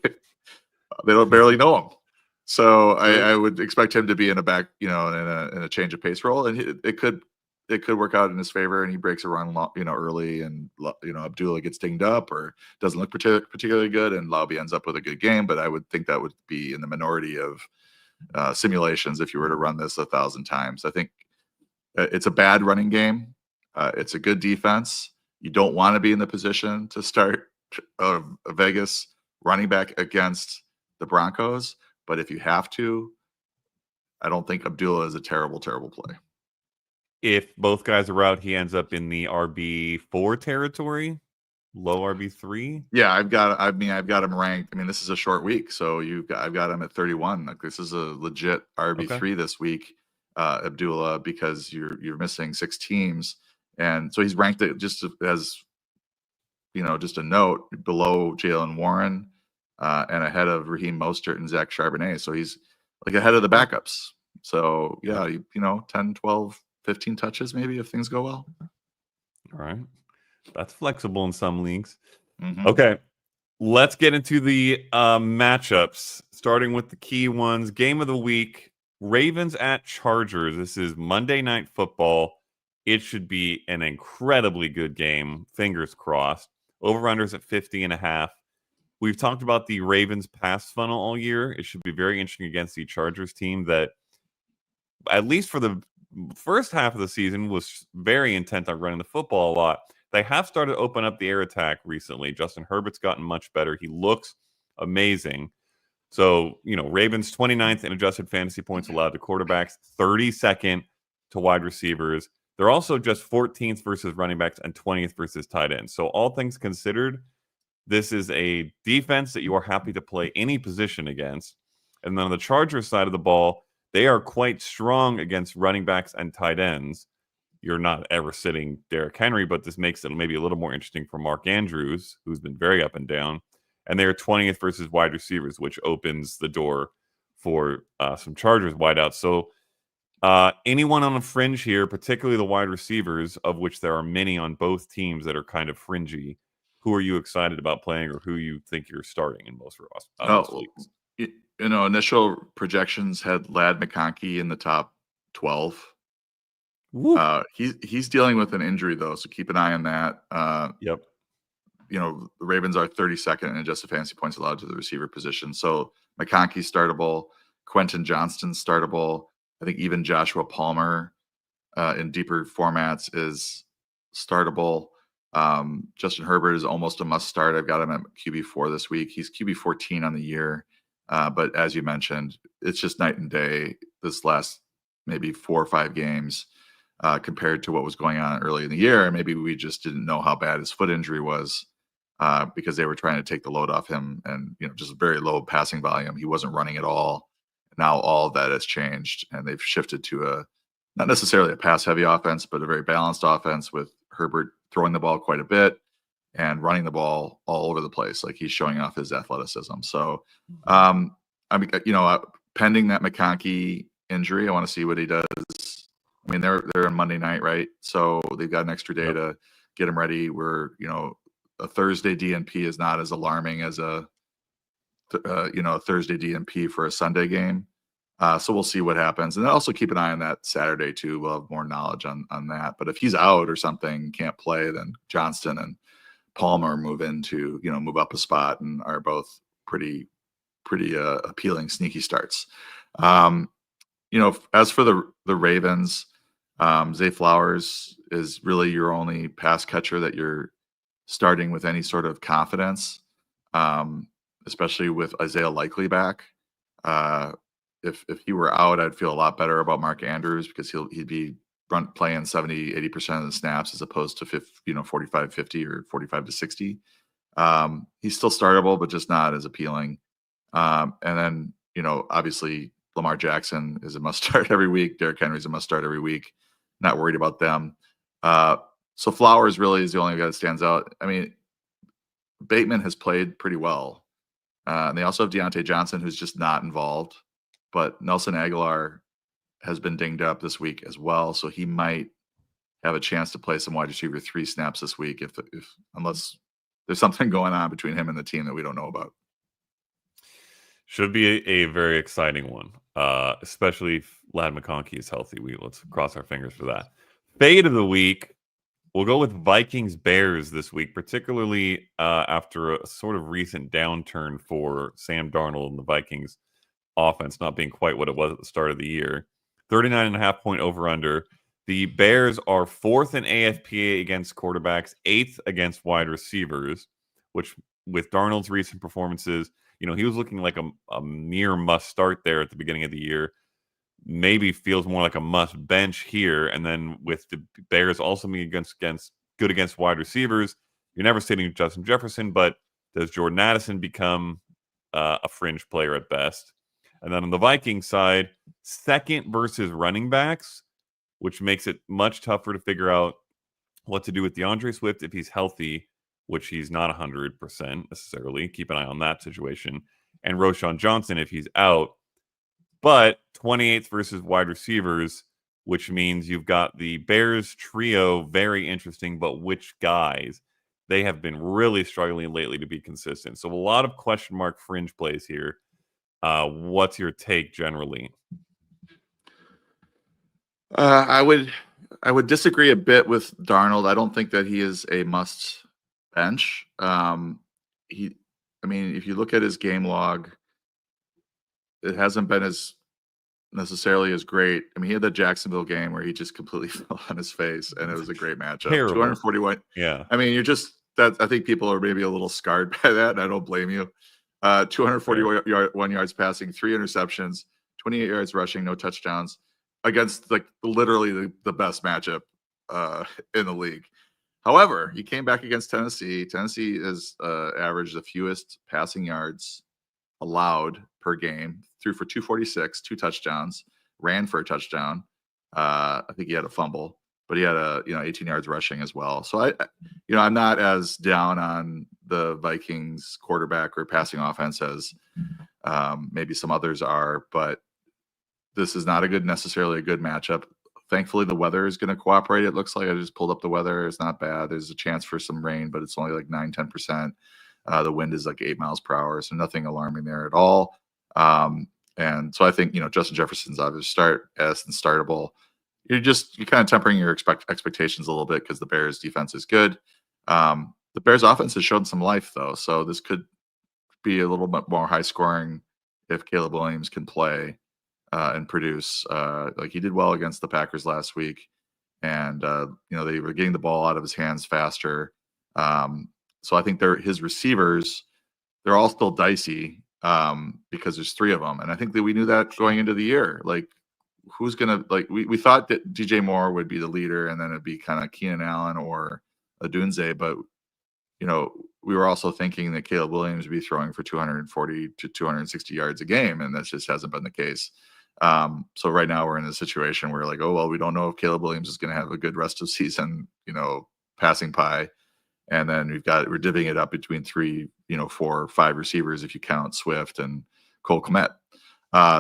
don't barely know him. So I would expect him to be in a back, in a change of pace role, and it could work out in his favor, and he breaks a run, early, and Abdullah gets dinged up or doesn't look particularly good, and Laube ends up with a good game. But I would think that would be in the minority of simulations if you were to run this 1,000 times. I think it's a bad running game. It's a good defense. You don't want to be in the position to start a Vegas running back against the Broncos. But if you have to, I don't think Abdullah is a terrible, terrible play. If both guys are out, he ends up in the RB4 territory, low RB3. Yeah, I've got him ranked. I mean, this is a short week, so I've got him at 31. Like, this is a legit RB3 this week, Abdullah, because you're missing 6 teams, and so he's ranked it just as just a note below Jaylen Warren. And ahead of Raheem Mostert and Zach Charbonnet. So he's like ahead of the backups. So yeah, 10, 12, 15 touches maybe if things go well. All right. That's flexible in some leagues. Mm-hmm. Okay. Let's get into the matchups, starting with the key ones. Game of the week, Ravens at Chargers. This is Monday Night Football. It should be an incredibly good game. Fingers crossed. Over-unders at 50.5. We've talked about the Ravens pass funnel all year. It should be very interesting against the Chargers team that, at least for the first half of the season, was very intent on running the football a lot. They have started to open up the air attack recently. Justin Herbert's gotten much better. He looks amazing. So, Ravens 29th in adjusted fantasy points allowed to quarterbacks, 32nd to wide receivers. They're also just 14th versus running backs and 20th versus tight ends. So all things considered, this is a defense that you are happy to play any position against. And then on the Chargers side of the ball, they are quite strong against running backs and tight ends. You're not ever sitting Derrick Henry, but this makes it maybe a little more interesting for Mark Andrews, who's been very up and down. And they're 20th versus wide receivers, which opens the door for some Chargers wideouts. So anyone on the fringe here, particularly the wide receivers, of which there are many on both teams that are kind of fringy, who are you excited about playing, or who you think you're starting in most leagues? Initial projections had Ladd McConkey in the top 12. He's dealing with an injury though, so keep an eye on that. Yep. The Ravens are 32nd in adjusted fantasy points allowed to the receiver position. So McConkey startable, Quentin Johnston startable. I think even Joshua Palmer in deeper formats is startable. Justin Herbert is almost a must start. I've got him at QB4 this week. He's QB14 on the year. But as you mentioned, it's just night and day this last maybe 4 or 5 games compared to what was going on early in the year. And maybe we just didn't know how bad his foot injury was because they were trying to take the load off him and, just very low passing volume. He wasn't running at all. Now all of that has changed and they've shifted to not necessarily a pass heavy offense, but a very balanced offense with Herbert throwing the ball quite a bit and running the ball all over the place. Like he's showing off his athleticism. So, pending that McConkey injury, I want to see what he does. I mean, they're on Monday night, right? So they've got an extra day to get him ready. Where a Thursday DNP is not as alarming as a Thursday DNP for a Sunday game. So we'll see what happens, and then also keep an eye on that Saturday too. We'll have more knowledge on that. But if he's out or something, can't play, then Johnston and Palmer move up a spot and are both pretty appealing sneaky starts. As for the Ravens, Zay Flowers is really your only pass catcher that you're starting with any sort of confidence, especially with Isaiah Likely back. If he were out, I'd feel a lot better about Mark Andrews because he'd be playing 70-80% of the snaps as opposed to 45-50 or 45-60. He's still startable, but just not as appealing. And then obviously Lamar Jackson is a must start every week. Derrick Henry's a must start every week. Not worried about them. So Flowers really is the only guy that stands out. I mean, Bateman has played pretty well. And they also have Deontay Johnson, who's just not involved. But Nelson Aguilar has been dinged up this week as well, so he might have a chance to play some wide receiver 3 snaps this week, unless there's something going on between him and the team that we don't know about. Should be a very exciting one, especially if Ladd McConkey is healthy. Let's cross our fingers for that. Fade of the week, we'll go with Vikings Bears this week, particularly after a sort of recent downturn for Sam Darnold and the Vikings offense not being quite what it was at the start of the year. 39.5 point over-under. The Bears are 4th in AFPA against quarterbacks, 8th against wide receivers, which with Darnold's recent performances, he was looking like a near must start there at the beginning of the year. Maybe feels more like a must bench here. And then with the Bears also being good against wide receivers, you're never sitting Justin Jefferson, but does Jordan Addison become a fringe player at best? And then on the Vikings side, 2nd versus running backs, which makes it much tougher to figure out what to do with DeAndre Swift if he's healthy, which he's not 100% necessarily. Keep an eye on that situation. And Roschon Johnson if he's out. But 28th versus wide receivers, which means you've got the Bears trio, very interesting, but which guys? They have been really struggling lately to be consistent. So a lot of question mark fringe plays here. What's your take generally? I would disagree a bit with Darnold. I don't think that he is a must bench. If you look at his game log, it hasn't been necessarily as great. I mean, he had the Jacksonville game where he just completely fell on his face, and it was a great matchup. Terrible. 241. Yeah. I mean, I think people are maybe a little scarred by that, and I don't blame you. 241 yards passing, 3 interceptions, 28 yards rushing, no touchdowns against literally the best matchup in the league. However, he came back against Tennessee. Tennessee has averaged the fewest passing yards allowed per game. Threw for 246, 2 touchdowns, ran for a touchdown. I think he had a fumble, but he had 18 yards rushing as well. So I'm not as down on the Vikings quarterback or passing offense as maybe some others are, but this is not necessarily a good matchup. Thankfully, the weather is going to cooperate. It looks like I just pulled up the weather. It's not bad. There's a chance for some rain, but it's only like 9-10%. The wind is like 8 miles per hour, so nothing alarming there at all. And so I think, Justin Jefferson's obviously startable. You're kind of tempering your expectations a little bit because the Bears defense is good. The Bears offense has shown some life though, so this could be a little bit more high scoring if Caleb Williams can play and produce. Like he did well against the Packers last week, and they were getting the ball out of his hands faster. So I think his receivers, they're all still dicey because there's 3 of them, and I think that we knew that going into the year. Like, who's gonna we thought that DJ Moore would be the leader, and then it'd be kind of Keenan Allen or Odunze, but we were also thinking that Caleb Williams would be throwing for 240 to 260 yards a game, and that just hasn't been the case. So right now we're in a situation where like, oh, well, we don't know if Caleb Williams is going to have a good rest of season, passing pie. And then we're divvying it up between 3, 4 or 5 receivers if you count Swift and Cole Kmet.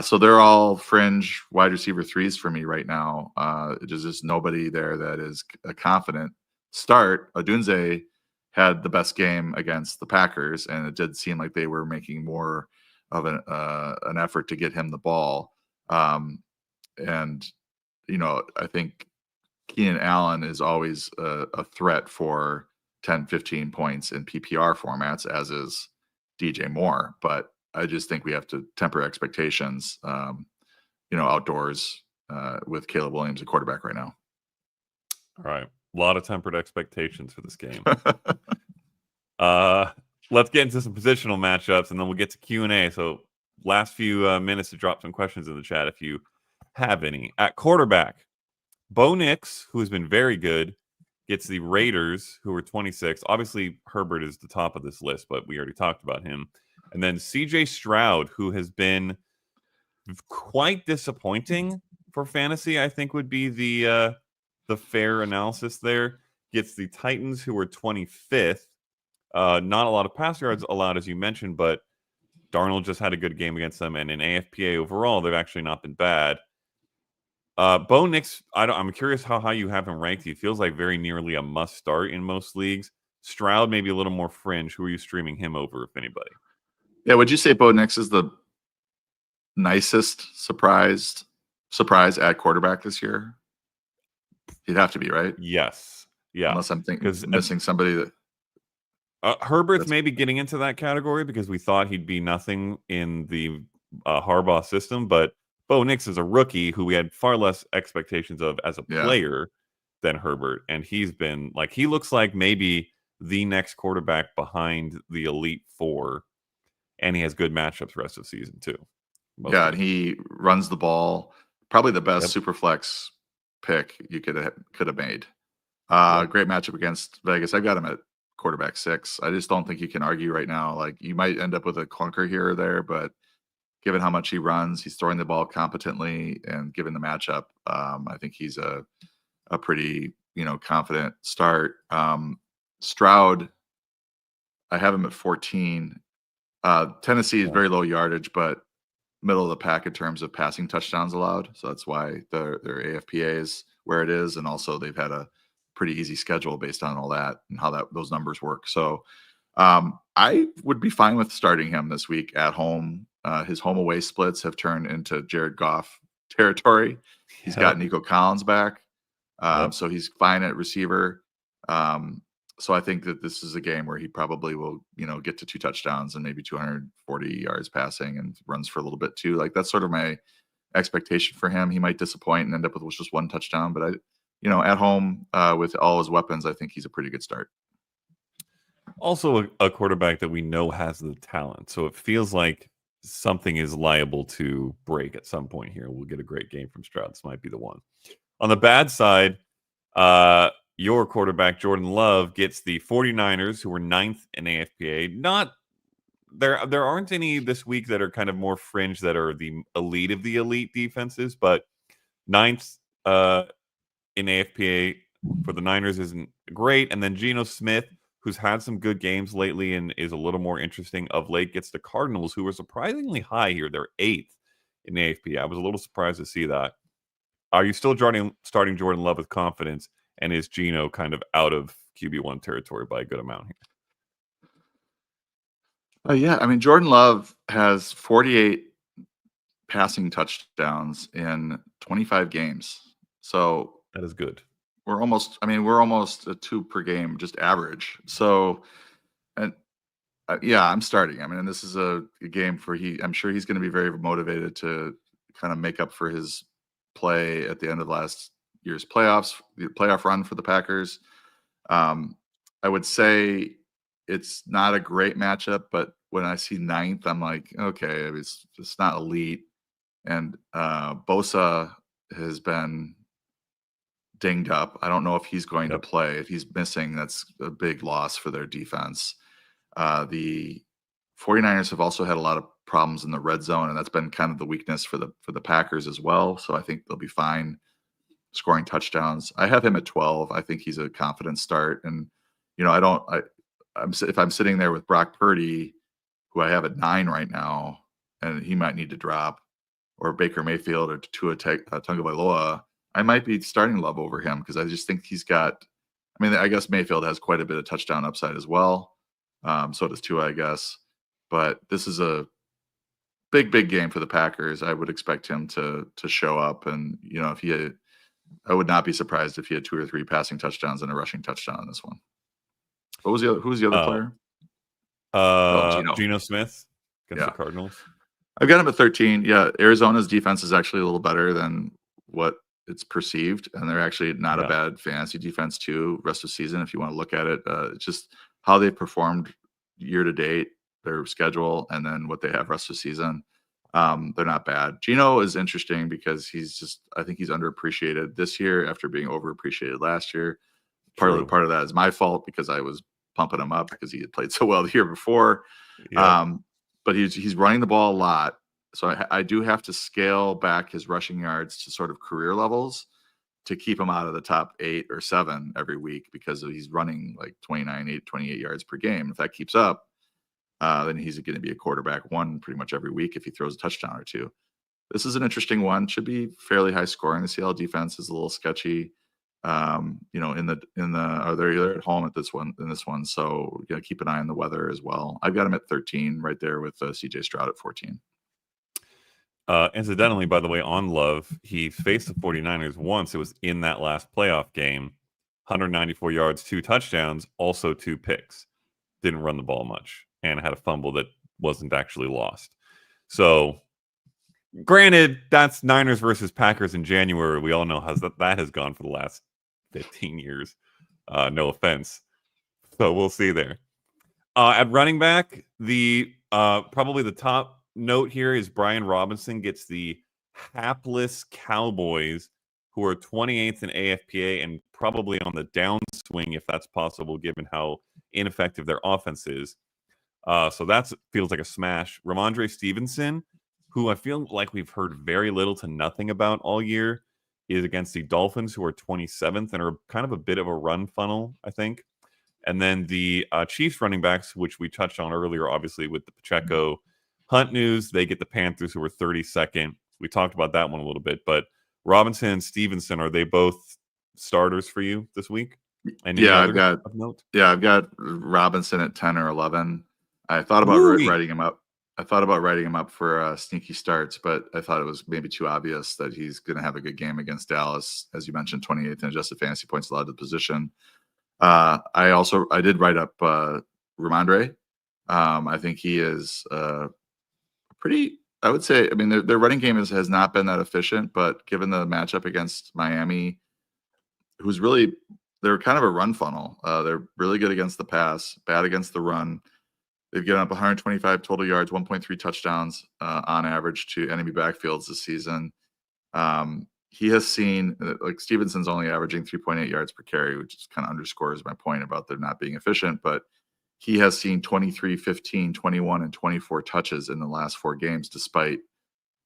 So they're all fringe wide receiver 3s for me right now. There's just nobody there that is a confident start. Odunze had the best game against the Packers, and it did seem like they were making more of an effort to get him the ball. And I think Keenan Allen is always a threat for 10, 15 points in PPR formats, as is DJ Moore. But I just think we have to temper expectations, outdoors with Caleb Williams, a quarterback right now. All right. A lot of tempered expectations for this game. Let's get into some positional matchups, and then we'll get to Q&A. So last few minutes to drop some questions in the chat if you have any. At quarterback, Bo Nix, who has been very good, gets the Raiders, who are 26. Obviously, Herbert is the top of this list, but we already talked about him. And then CJ Stroud, who has been quite disappointing for fantasy, I think would be the fair analysis there, gets the Titans, who are 25th. Not a lot of pass yards allowed, as you mentioned, but Darnold just had a good game against them, and in AFPA overall, they've actually not been bad. Bo Nix, I'm curious how you have him ranked. He feels like very nearly a must start in most leagues. Stroud maybe a little more fringe. Who are you streaming him over, if anybody? Yeah, would you say Bo Nix is the nicest surprise at quarterback this year? He'd have to be, right? Yes. Yeah. Unless I'm missing somebody that. Herbert's maybe getting into that category because we thought he'd be nothing in the Harbaugh system, but Bo Nix is a rookie who we had far less expectations of as a player than Herbert, and he's been he looks like maybe the next quarterback behind the Elite Four, and he has good matchups the rest of the season too. And he runs the ball. Probably the best super flex pick you could have made. Great matchup against Vegas. I got him at quarterback 6. I just don't think you can argue right now. Like, you might end up with a clunker here or there, but given how much he runs, he's throwing the ball competently, and given the matchup, I think he's a pretty confident start. Stroud, I have him at 14. Tennessee is very low yardage, but middle of the pack in terms of passing touchdowns allowed. So that's why their AFPA is where it is, and also they've had a pretty easy schedule based on all that and how those numbers work. So I would be fine with starting him this week at home. His home away splits have turned into Jared Goff territory. He's got Nico Collins back. So he's fine at receiver. So I think that this is a game where he probably will, get to 2 touchdowns and maybe 240 yards passing and runs for a little bit too. Like, that's sort of my expectation for him. He might disappoint and end up with just 1 touchdown, but at home with all his weapons, I think he's a pretty good start. Also a quarterback that we know has the talent. So it feels like something is liable to break at some point here. We'll get a great game from Stroud. This might be the one. On the bad side, Your quarterback, Jordan Love, gets the 49ers, who were 9th in AFPA. Not there aren't any this week that are kind of more fringe that are the elite of the elite defenses, but 9th in AFPA for the Niners isn't great. And then Geno Smith, who's had some good games lately and is a little more interesting of late, gets the Cardinals, who are surprisingly high here. They're 8th in AFPA. I was a little surprised to see that. Are you still starting Jordan Love with confidence? And is Geno kind of out of QB1 territory by a good amount here? Yeah, I mean, Jordan Love has 48 passing touchdowns in 25 games. So that is good. We're almost a 2 per game, just average. So, and yeah, I'm starting. I mean, this is a game for I'm sure he's going to be very motivated to kind of make up for his play at the end of last year's playoff run for the Packers. I would say it's not a great matchup, but when I see 9th, I'm like, okay, it's not elite. And Bosa has been dinged up. I don't know if he's going to play. If he's missing, that's a big loss for their defense. The 49ers have also had a lot of problems in the red zone, and that's been kind of the weakness for the Packers as well. So I think they'll be fine scoring touchdowns. I have him at 12. I think he's a confident start. And, if I'm sitting there with Brock Purdy, who I have at 9 right now, and he might need to drop, or Baker Mayfield or Tua Tagovailoa, I might be starting Love over him because I just think he's got. I mean, I guess Mayfield has quite a bit of touchdown upside as well. So does Tua, I guess. But this is a big game for the Packers. I would expect him to show up, and I would not be surprised if he had 2 or 3 passing touchdowns and a rushing touchdown in this one. Who was the other player? Geno Smith against the Cardinals. I've got him at 13. Yeah, Arizona's defense is actually a little better than what it's perceived, and they're actually not a bad fantasy defense too. Rest of the season, if you want to look at it, it's just how they performed year to date, their schedule, and then what they have rest of the season. They're not bad. Geno is interesting because I think he's underappreciated this year after being overappreciated last year. Part of that is my fault because I was pumping him up because he had played so well the year before. Yeah. But he's running the ball a lot. So I do have to scale back his rushing yards to sort of career levels to keep him out of the top 8 or 7 every week because he's running like 28 yards per game. If that keeps up, then he's going to be a quarterback 1 pretty much every week if he throws a touchdown or 2. This is an interesting one. Should be fairly high scoring. The Seattle defense is a little sketchy. They're at home in this one. So you got to keep an eye on the weather as well. I've got him at 13 right there with CJ Stroud at 14. Incidentally, by the way, on Love, he faced the 49ers once. It was in that last playoff game. 194 yards, 2 touchdowns, also 2 picks. Didn't run the ball much and had a fumble that wasn't actually lost. So, granted, that's Niners versus Packers in January. We all know how that has gone for the last 15 years. No offense. So we'll see there. At running back, probably the top note here is Brian Robinson gets the hapless Cowboys, who are 28th in AFPA and probably on the downswing if that's possible, given how ineffective their offense is. So that feels like a smash. Ramondre Stevenson, who I feel like we've heard very little to nothing about all year, is against the Dolphins, who are 27th and are kind of a bit of a run funnel, I think. And then the Chiefs running backs, which we touched on earlier, obviously, with the Pacheco Hunt news, they get the Panthers, who are 32nd. We talked about that one a little bit, but Robinson and Stevenson, are they both starters for you this week? I've got Robinson at 10 or 11. I thought about writing him up. For sneaky starts, but I thought it was maybe too obvious that he's going to have a good game against Dallas, as you mentioned, 28th in adjusted fantasy points allowed to the position. I did write up Ramondre. I think he is pretty. I would say, I mean, their running game has not been that efficient, but given the matchup against Miami, they're kind of a run funnel. They're really good against the pass, bad against the run. They've given up 125 total yards, 1.3 touchdowns on average to enemy backfields this season. he has seen, like, Stevenson's only averaging 3.8 yards per carry, which just kind of underscores my point about them not being efficient. But he has seen 23, 15, 21, and 24 touches in the last 4 games, despite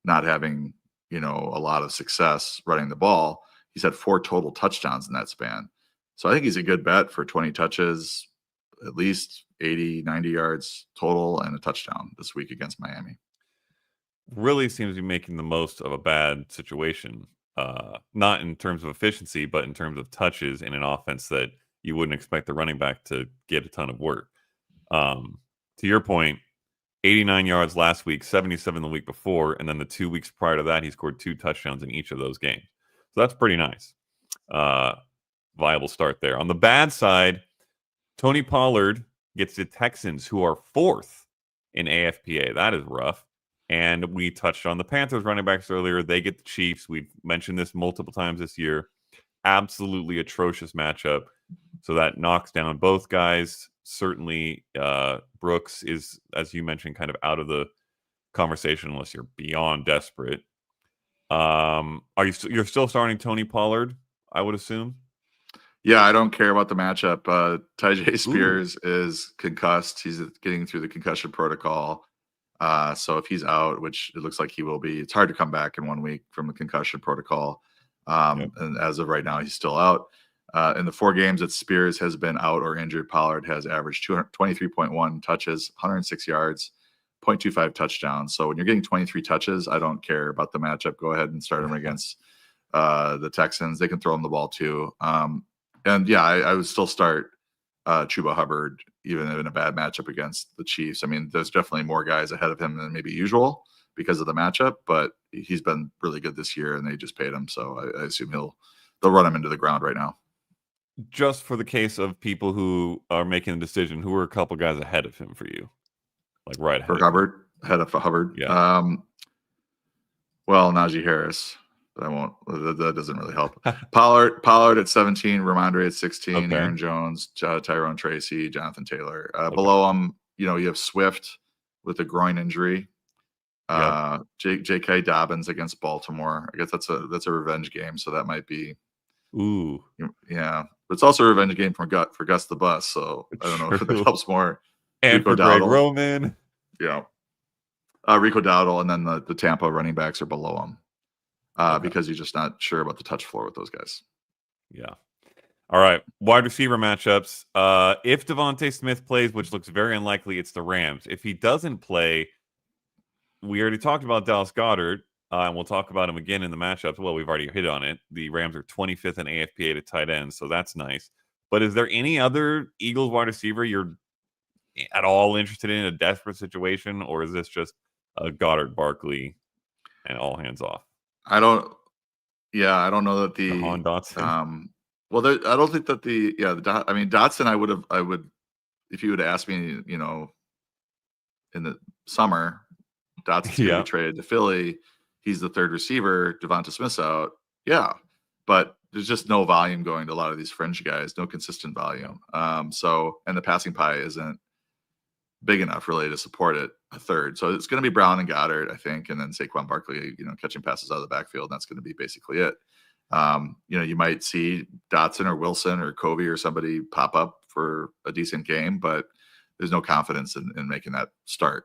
not having, a lot of success running the ball. He's had 4 total touchdowns in that span. So I think he's a good bet for 20 touches, at least 80, 90 yards total, and a touchdown this week against Miami. Really seems to be making the most of a bad situation. Not in terms of efficiency, but in terms of touches in an offense that you wouldn't expect the running back to get a ton of work. To your point, 89 yards last week, 77 the week before, and then the 2 weeks prior to that, he scored 2 touchdowns in each of those games. So that's pretty nice. Viable start there. On the bad side, Tony Pollard gets the Texans, who are 4th in AFPA. That is rough. And we touched on the Panthers running backs earlier. They get the Chiefs. We've mentioned this multiple times this year. Absolutely atrocious matchup. So that knocks down both guys. Certainly, Brooks is, as you mentioned, kind of out of the conversation unless you're beyond desperate. You're still starting Tony Pollard, I would assume? Yeah, I don't care about the matchup. Tyjae Spears is concussed. He's getting through the concussion protocol. So if he's out, which it looks like he will be, it's hard to come back in 1 week from the concussion protocol. And as of right now, he's still out. In the 4 games that Spears has been out or injured, Pollard has averaged 23.1 touches, 106 yards, 0.25 touchdowns. So when you're getting 23 touches, I don't care about the matchup. Go ahead and start him against the Texans. They can throw him the ball too. And yeah, I would still start Chuba Hubbard, even in a bad matchup against the Chiefs. I mean, there's definitely more guys ahead of him than maybe usual because of the matchup, but he's been really good this year and they just paid him. So I assume they'll run him into the ground right now. Just for the case of people who are making the decision, who are a couple guys ahead of him for you? Like right ahead for Hubbard, ahead of Hubbard. Yeah. Well, Najee Harris. But I won't. That doesn't really help. Pollard at 17, Ramondre at 16, okay. Aaron Jones, Tyrone Tracy, Jonathan Taylor. Below him, you have Swift with a groin injury. J.K. Dobbins against Baltimore. I guess that's a revenge game, so that might be. Ooh, yeah, but it's also a revenge game for Gus the Bus. So I don't know if it helps more. And Rico for Greg Roman. Yeah, Rico Dowdle, and then the Tampa running backs are below him. Because you're just not sure about the touch floor with those guys. Yeah. All right. Wide receiver matchups. If Devontae Smith plays, which looks very unlikely, it's the Rams. If he doesn't play, we already talked about Dallas Goedert, and we'll talk about him again in the matchups. Well, we've already hit on it. The Rams are 25th in AFPA to tight end, so that's nice. But is there any other Eagles wide receiver you're at all interested in a desperate situation, or is this just a Goddard, Barkley, and all hands off? I don't know that the Dotson. I don't think that Dotson. I would, if you would ask me, in the summer, Dotson's going to be traded to Philly. He's the third receiver. Devonta Smith's out. Yeah, but there's just no volume going to a lot of these fringe guys. No consistent volume. And the passing pie isn't big enough really to support it a third. So it's going to be Brown and Goddard, I think, and then Saquon Barkley, catching passes out of the backfield. And that's going to be basically it. You might see Dotson or Wilson or Covey or somebody pop up for a decent game, but there's no confidence in making that start.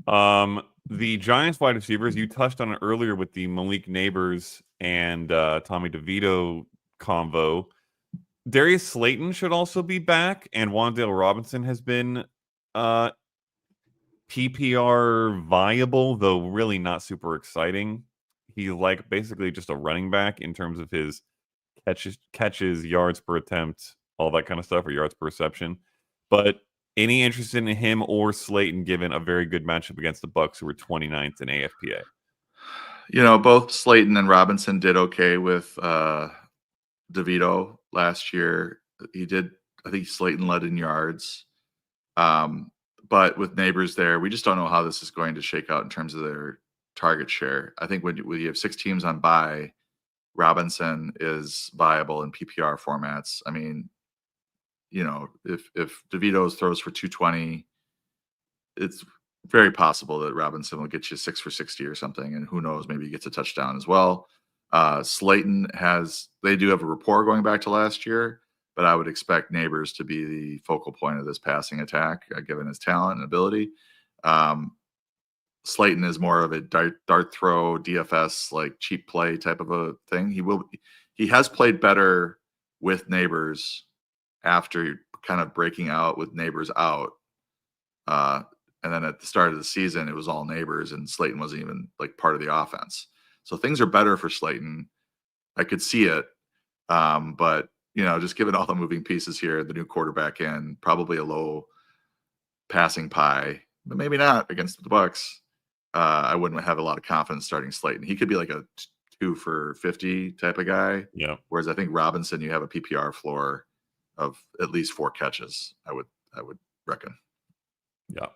The Giants wide receivers, you touched on it earlier with the Malik Neighbors and Tommy DeVito convo. Darius Slayton should also be back, and Wan'Dale Robinson has been PPR viable, though really not super exciting. He's like basically just a running back in terms of his catches, yards per attempt, all that kind of stuff, or yards per reception. But any interest in him or Slayton, given a very good matchup against the Bucs, who were 29th in AFPA? Both Slayton and Robinson did okay with DeVito last year. I think Slayton led in yards. But with Neighbors there, we just don't know how this is going to shake out in terms of their target share. I think when you have 6 teams on bye, Robinson is viable in PPR formats. I mean, if DeVito throws for 220, it's very possible that Robinson will get you 6 for 60 or something, and who knows, maybe he gets a touchdown as well. Slayton they do have a rapport going back to last year, but I would expect Neighbors to be the focal point of this passing attack, given his talent and ability. Slayton is more of a dart throw, DFS, like cheap play type of a thing. He has played better with Neighbors after kind of breaking out with Neighbors out. And then at the start of the season, it was all Neighbors, and Slayton wasn't even like part of the offense. So things are better for Slayton. I could see it. But, just given all the moving pieces here, the new quarterback in, probably a low passing pie, but maybe not against the Bucks. I wouldn't have a lot of confidence starting Slayton. He could be like a 2 for 50 type of guy. Yeah. Whereas I think Robinson, you have a PPR floor of at least 4 catches, I would reckon. Yeah.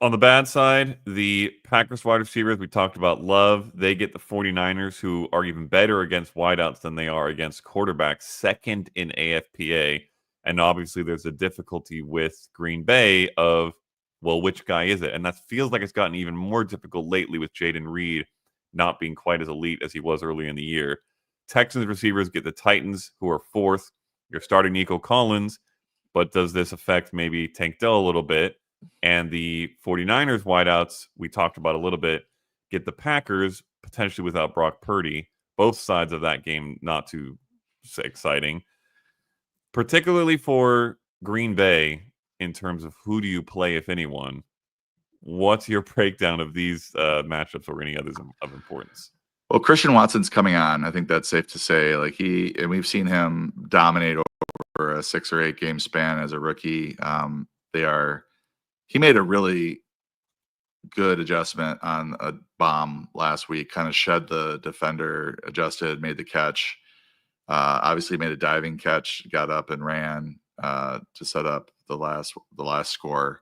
On the bad side, the Packers wide receivers, we talked about Love. They get the 49ers, who are even better against wideouts than they are against quarterbacks, second in AFPA. And obviously there's a difficulty with Green Bay of, well, which guy is it? And that feels like it's gotten even more difficult lately with Jaden Reed not being quite as elite as he was early in the year. Texans receivers get the Titans, who are fourth. You're starting Nico Collins, but does this affect maybe Tank Dell a little bit? And the 49ers wideouts, we talked about a little bit, get the Packers, potentially without Brock Purdy. Both sides of that game not too exciting. Particularly for Green Bay, in terms of who do you play, if anyone. What's your breakdown of these matchups or any others of importance? Well, Christian Watson's coming on. I think that's safe to say. And we've seen him dominate over a 6 or 8 game span as a rookie. He made a really good adjustment on a bomb last week, kind of shed the defender, adjusted, made the catch. Obviously made a diving catch, got up and ran to set up the last score.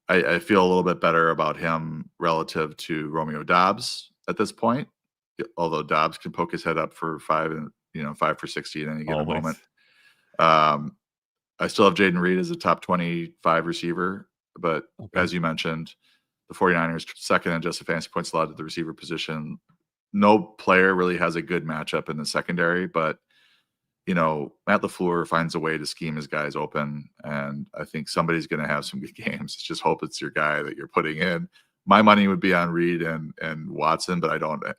I feel a little bit better about him relative to Romeo Doubs at this point, although Doubs can poke his head up for 5 for 60 at any given moment. I still have Jaden Reed as a top 25 receiver, but as you mentioned, the 49ers second in adjusted fantasy points allowed at the receiver position. No player really has a good matchup in the secondary, but Matt LaFleur finds a way to scheme his guys open, and I think somebody's going to have some good games. Just hope it's your guy that you're putting in. My money would be on Reed and Watson, but I don't. I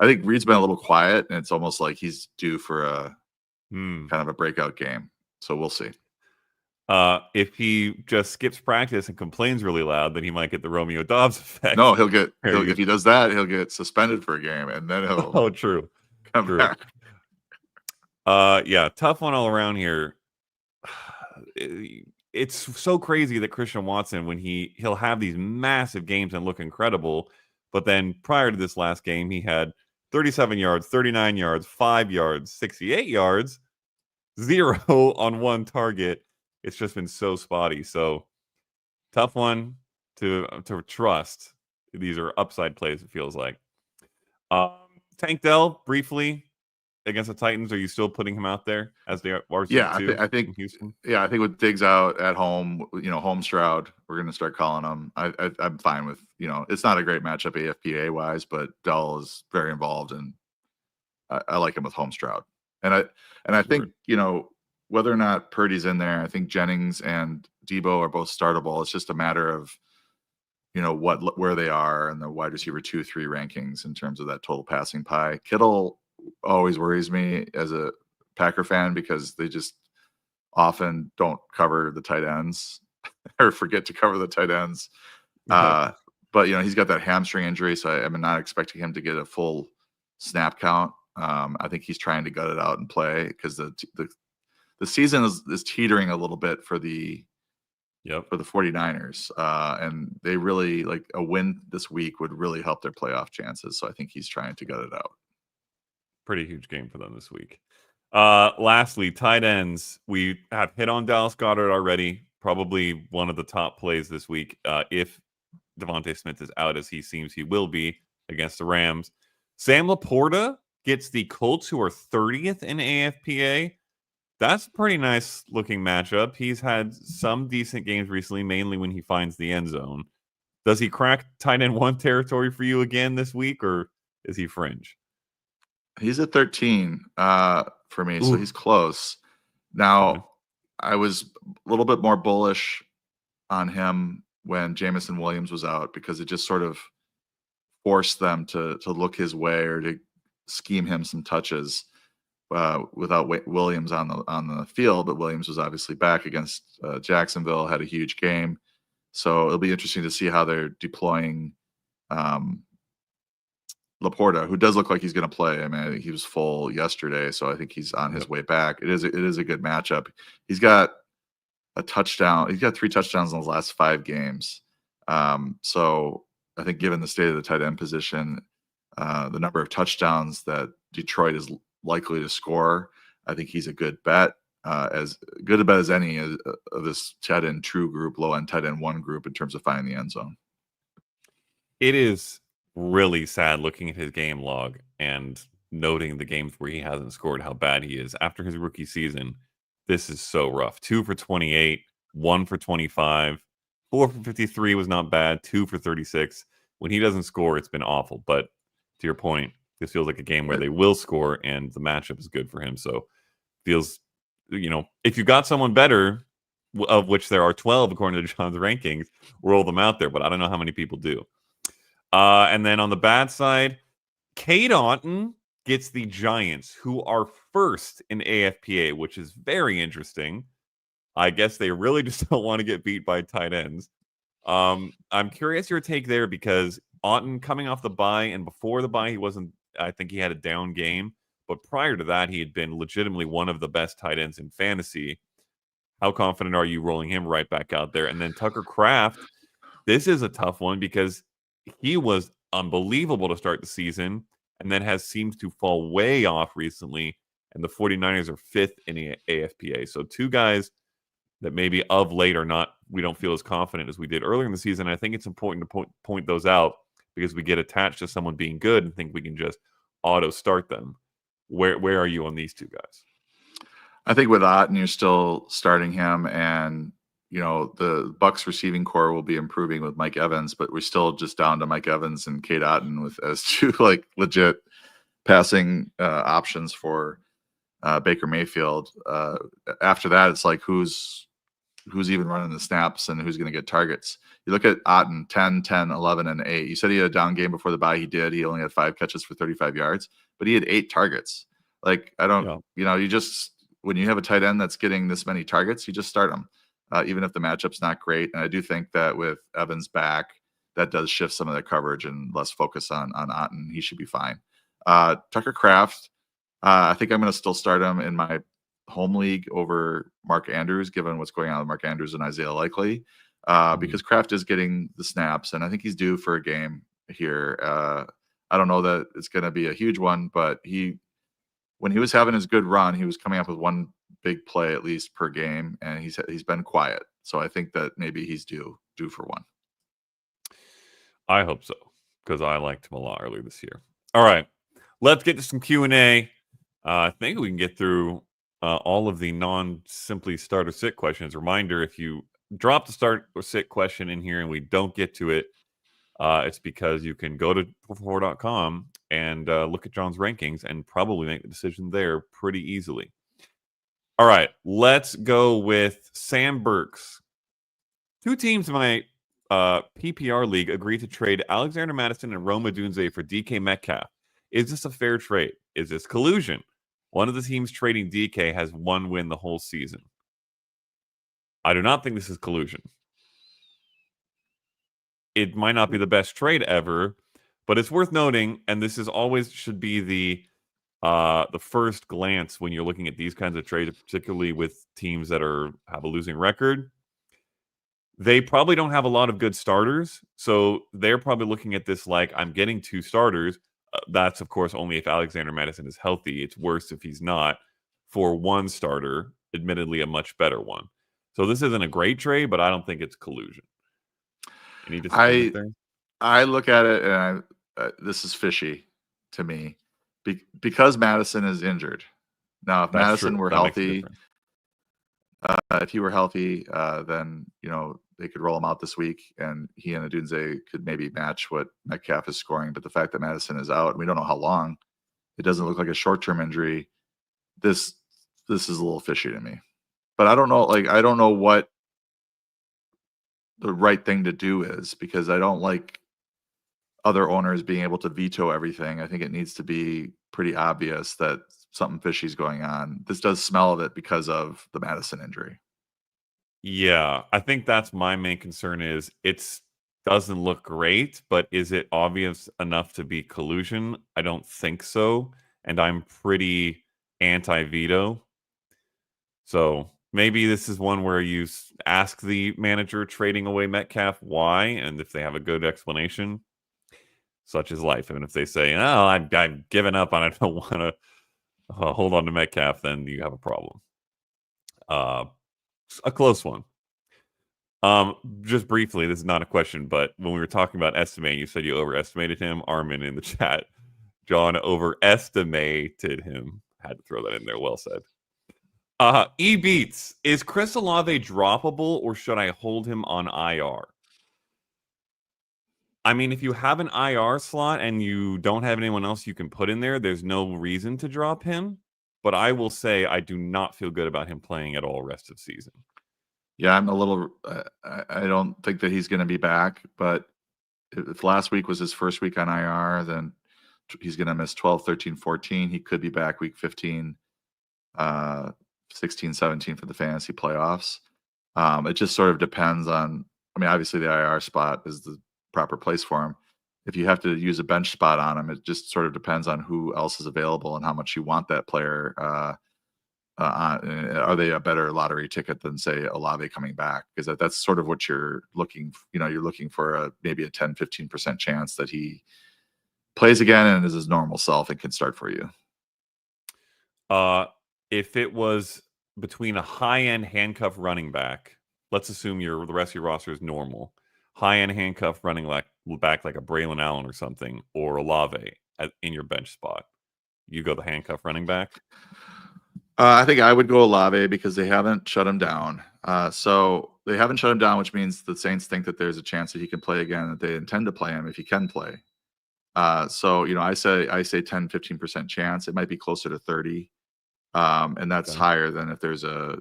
think Reed's been a little quiet, and it's almost like he's due for a kind of a breakout game. So we'll see. If he just skips practice and complains really loud, then he might get the Romeo Doubs effect. No, if he does that, he'll get suspended for a game, and then he'll true. come back. Yeah, tough one all around here. It's so crazy that Christian Watson, when he'll have these massive games and look incredible, but then prior to this last game, he had 37 yards, 39 yards, 5 yards, 68 yards, 0 on 1 target. It's just been so spotty. So tough one to trust. These are upside plays, it feels like. Tank Dell, briefly, against the Titans, are you still putting him out there as the RC2? Yeah, I think Houston. Yeah, I think with Diggs out at home, home Stroud, we're going to start calling him. I'm fine with, it's not a great matchup AFPA wise, but Dell is very involved, and I like him with home Stroud. And I think, whether or not Purdy's in there, I think Jennings and Debo are both startable. It's just a matter of, where they are in the wide receiver 2-3 rankings in terms of that total passing pie. Kittle always worries me as a Packer fan because they just often don't cover the tight ends or forget to cover the tight ends. But he's got that hamstring injury, so I'm not expecting him to get a full snap count. I think he's trying to gut it out and play because the season is teetering a little bit for the 49ers. And they really, like, a win this week would really help their playoff chances. So I think he's trying to gut it out. Pretty huge game for them this week. Lastly, tight ends. We have hit on Dallas Goedert already. Probably one of the top plays this week. If Devontae Smith is out, as he seems he will be against the Rams. Sam Laporta gets the Colts, who are 30th in AFPA. That's a pretty nice looking matchup. He's had some decent games recently, mainly when he finds the end zone. Does he crack tight end 1 territory for you again this week, or is he fringe? He's at 13 for me, so Ooh. he's close. Now, I was a little bit more bullish on him when Jamison Williams was out because it just sort of forced them to look his way or to scheme him some touches without Williams on the field. But Williams was obviously back against Jacksonville, had a huge game. So it'll be interesting to see how they're deploying Laporta, who does look like he's going to play. I mean, he was full yesterday, so I think he's on his way back. It is a good matchup. He's got a touchdown. He's got 3 touchdowns in the last 5 games. So I think given the state of the tight end position, the number of touchdowns that Detroit is likely to score, I think he's a good bet. As good a bet as any of this tight end 2 group, low end tight end 1 group in terms of finding the end zone. It is really sad looking at his game log and noting the games where he hasn't scored, how bad he is after his rookie season. This is so rough. 2 for 28, 1 for 25, 4 for 53 was not bad, 2 for 36. When he doesn't score, it's been awful. But to your point, this feels like a game where they will score and the matchup is good for him. So feels, if you got someone better, of which there are 12 according to John's rankings, roll them out there. But I don't know how many people do. And then on the bad side, Cade Otton gets the Giants, who are first in AFPA, which is very interesting. I guess they really just don't want to get beat by tight ends. I'm curious your take there because Otton coming off the bye, and before the bye, I think he had a down game. But prior to that, he had been legitimately one of the best tight ends in fantasy. How confident are you rolling him right back out there? And then Tucker Kraft, this is a tough one because he was unbelievable to start the season and then seems to fall way off recently. And the 49ers are 5th in the AFPA. So 2 guys that maybe of late we don't feel as confident as we did earlier in the season. I think it's important to point those out because we get attached to someone being good and think we can just auto start them. Where are you on these 2 guys? I think with Otton, you're still starting him, and the Bucs receiving core will be improving with Mike Evans, but we're still just down to Mike Evans and Cade Otton as 2 like legit passing options for Baker Mayfield. After that, it's like who's even running the snaps and who's going to get targets. You look at Otton, 10, 10, 11, and 8. You said he had a down game before the bye. He did. He only had 5 catches for 35 yards, but he had 8 targets. Like, I don't, you just, when you have a tight end that's getting this many targets, you just start him, even if the matchup's not great. And I do think that with Evans back, that does shift some of the coverage and less focus on Otton. He should be fine. Tucker Kraft, I think I'm going to still start him in my home league over Mark Andrews, given what's going on with Mark Andrews and Isaiah Likely, because Kraft is getting the snaps, and I think he's due for a game here. I don't know that it's going to be a huge one, but when he was having his good run, he was coming up with 1 big play at least per game, and he's been quiet. So I think that maybe he's due for one. I hope so, because I liked him a lot earlier this year. All right, let's get to some Q&A. I think we can get through all of the non-simply start or sit questions. Reminder, if you drop the start or sit question in here and we don't get to it, it's because you can go to 4for4.com and look at John's rankings and probably make the decision there pretty easily. All right, let's go with Sam Burks. 2 teams in my PPR league agreed to trade Alexander Mattison and Rome Odunze for DK Metcalf. Is this a fair trade? Is this collusion? One of the teams trading DK has 1 win the whole season. I do not think this is collusion. It might not be the best trade ever, but it's worth noting, and this is always should be the first glance when you're looking at these kinds of trades, particularly with teams that have a losing record. They probably don't have a lot of good starters, so they're probably looking at this like, I'm getting 2 starters. That's, of course, only if Alexander Mattison is healthy. It's worse if he's not. For 1 starter, admittedly a much better one. So this isn't a great trade, but I don't think it's collusion. Any disagreement there? I look at it, and this is fishy to me because Madison is injured. Now, if Madison were healthy, If he were healthy, then they could roll him out this week, and he and Odunze could maybe match what Metcalf is scoring. But the fact that Madison is out, we don't know how long. It doesn't look like a short-term injury. This is a little fishy to me. But I don't know. I don't know what the right thing to do is, because I don't like other owners being able to veto everything. I think it needs to be pretty obvious that something fishy is going on. This does smell of it because of the Madison injury. Yeah, I think that's my main concern is it doesn't look great, but is it obvious enough to be collusion? I don't think so, and I'm pretty anti-veto. So maybe this is one where you ask the manager trading away Metcalf why, and if they have a good explanation, such is life. And if they say, "Oh, I've given up and I don't want to hold on to Metcalf," then you have a problem. A close one. Just briefly, this is not a question, but when we were talking about estimating, you said you overestimated him. Armin in the chat, John overestimated him. Had to throw that in there. Well said. E-Beats, is Chris Olave droppable or should I hold him on IR? I mean, if you have an IR slot and you don't have anyone else you can put in there, there's no reason to drop him. But I will say I do not feel good about him playing at all rest of season. Yeah, I'm a little. I don't think that he's going to be back. But if last week was his first week on IR, then he's going to miss 12, 13, 14. He could be back week 15, 16, 17 for the fantasy playoffs. It just sort of depends on. I mean, obviously the IR spot is the proper place for him. If you have to use a bench spot on him, it just sort of depends on who else is available and how much you want that player. Are they a better lottery ticket than, say, Olave coming back? Because that's sort of what you're looking. You're looking for maybe a 10, 15% chance that he plays again and is his normal self and can start for you. If it was between a high-end handcuff running back, let's assume the rest of your roster is normal. High-end handcuff running back like a Braylon Allen or something, or Olave in your bench spot. You go the handcuff running back? I think I would go Olave because they haven't shut him down. So they haven't shut him down, which means the Saints think that there's a chance that he can play again, that they intend to play him if he can play. So, I say 10, 15% chance. It might be closer to 30. And that's higher than if there's a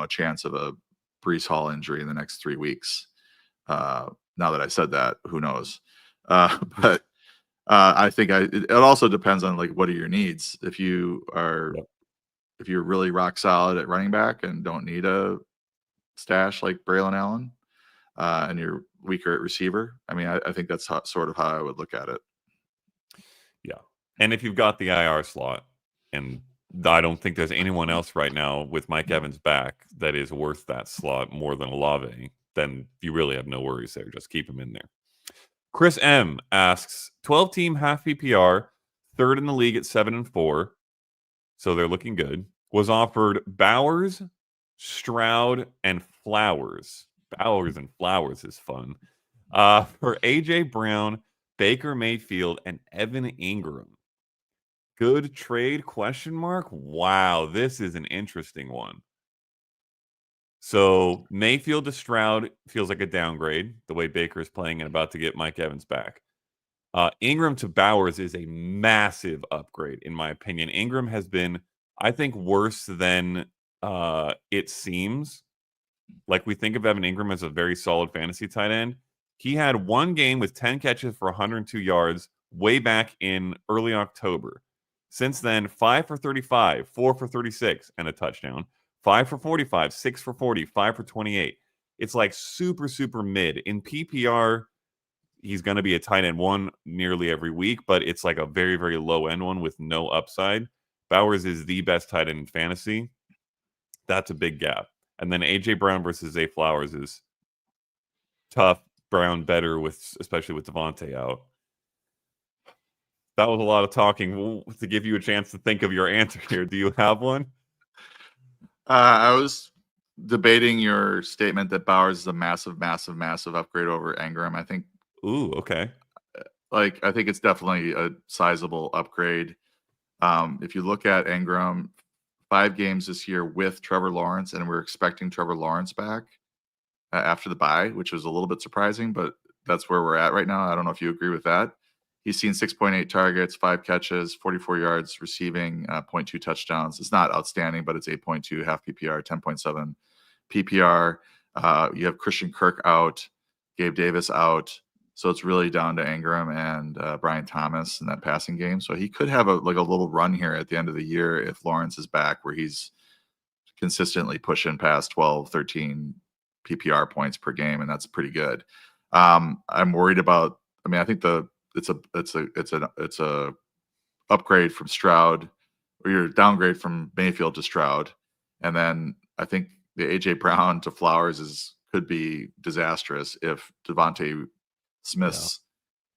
chance of a Breece Hall injury in the next 3 weeks. Now that I said that, who knows? But I think it also depends on what are your needs. If you are, if you're really rock solid at running back and don't need a stash like Braylon Allen, and you're weaker at receiver, I mean, I think that's sort of how I would look at it. Yeah, and if you've got the IR slot, and I don't think there's anyone else right now with Mike Evans back that is worth that slot more than Olave, then you really have no worries there. Just keep him in there. Chris M asks, 12-team half PPR, third in the league at 7-4, so they're looking good. Was offered Bowers, Stroud, and Flowers. Bowers and Flowers is fun. For AJ Brown, Baker Mayfield, and Evan Ingram. Good trade, ? Wow, this is an interesting one. So Mayfield to Stroud feels like a downgrade, the way Baker is playing and about to get Mike Evans back. Ingram to Bowers is a massive upgrade, in my opinion. Ingram has been, I think, worse than it seems. We think of Evan Ingram as a very solid fantasy tight end. He had one game with 10 catches for 102 yards way back in early October. Since then, 5 for 35, 4 for 36, and a touchdown. 5 for 45, 6 for 40, 5 for 28. It's super, super mid. In PPR, he's going to be a tight end one nearly every week, but it's a very, very low end one with no upside. Bowers is the best tight end in fantasy. That's a big gap. And then AJ Brown versus Zay Flowers is tough. Brown better, especially with Devontae out. That was a lot of talking to give you a chance to think of your answer here. Do you have one? I was debating your statement that Bowers is a massive, massive, massive upgrade over Ingram. I think. Ooh, okay. I think it's definitely a sizable upgrade. If you look at Ingram, 5 games this year with Trevor Lawrence, and we're expecting Trevor Lawrence back after the bye, which was a little bit surprising, but that's where we're at right now. I don't know if you agree with that. He's seen 6.8 targets, 5 catches, 44 yards receiving, 0.2 touchdowns. It's not outstanding, but it's 8.2 half PPR, 10.7 PPR. You have Christian Kirk out, Gabe Davis out. So it's really down to Ingram and Brian Thomas in that passing game. So he could have a little run here at the end of the year if Lawrence is back, where he's consistently pushing past 12, 13 PPR points per game, and that's pretty good. I'm worried about. I mean, I think it's a upgrade from Stroud, or your downgrade from Mayfield to Stroud, and then I think the AJ Brown to Flowers could be disastrous if Devontae Smith's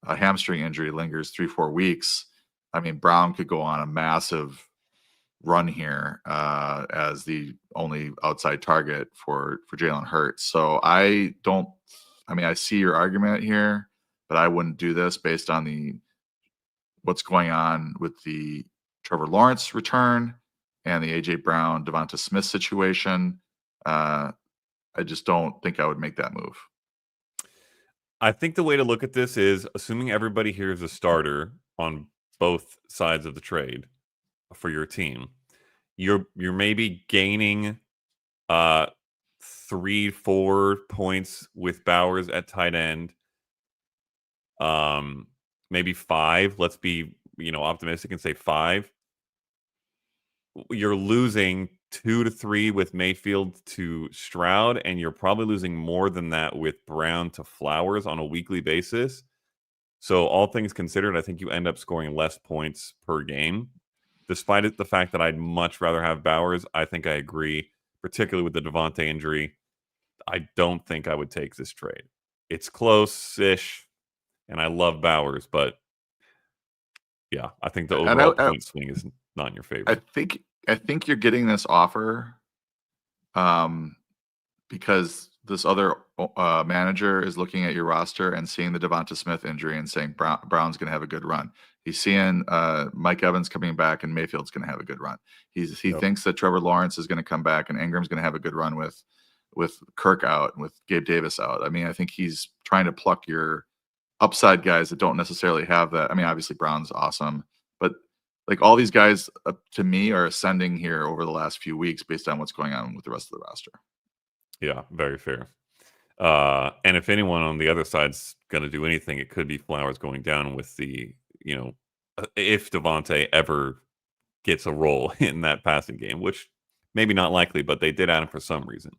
hamstring injury lingers 3-4 weeks. I mean, Brown could go on a massive run here as the only outside target for Jalen Hurts. So I see your argument here, but I wouldn't do this based on what's going on with the Trevor Lawrence return and the AJ Brown, Devonta Smith situation. I just don't think I would make that move. I think the way to look at this is assuming everybody here is a starter on both sides of the trade for your team. You're maybe gaining 3-4 points with Bowers at tight end. Maybe 5. Let's be optimistic and say 5. You're losing 2 to 3 with Mayfield to Stroud, and you're probably losing more than that with Brown to Flowers on a weekly basis. So all things considered, I think you end up scoring less points per game. Despite the fact that I'd much rather have Bowers, I think I agree, particularly with the Devontae injury. I don't think I would take this trade. It's close-ish, and I love Bowers, but yeah, I think the overall point swing is not in your favor. I think you're getting this offer because this other manager is looking at your roster and seeing the Devonta Smith injury and saying Brown's going to have a good run. He's seeing Mike Evans coming back and Mayfield's going to have a good run. He thinks that Trevor Lawrence is going to come back and Ingram's going to have a good run with Kirk out and with Gabe Davis out. I mean, I think he's trying to pluck your upside guys that don't necessarily have that. I mean, obviously Brown's awesome, but like all these guys to me are ascending here over the last few weeks based on what's going on with the rest of the roster. Yeah, very fair. And if anyone on the other side's going to do anything, it could be Flowers going down with the, if Devontae ever gets a role in that passing game, which maybe not likely, but they did add him for some reason.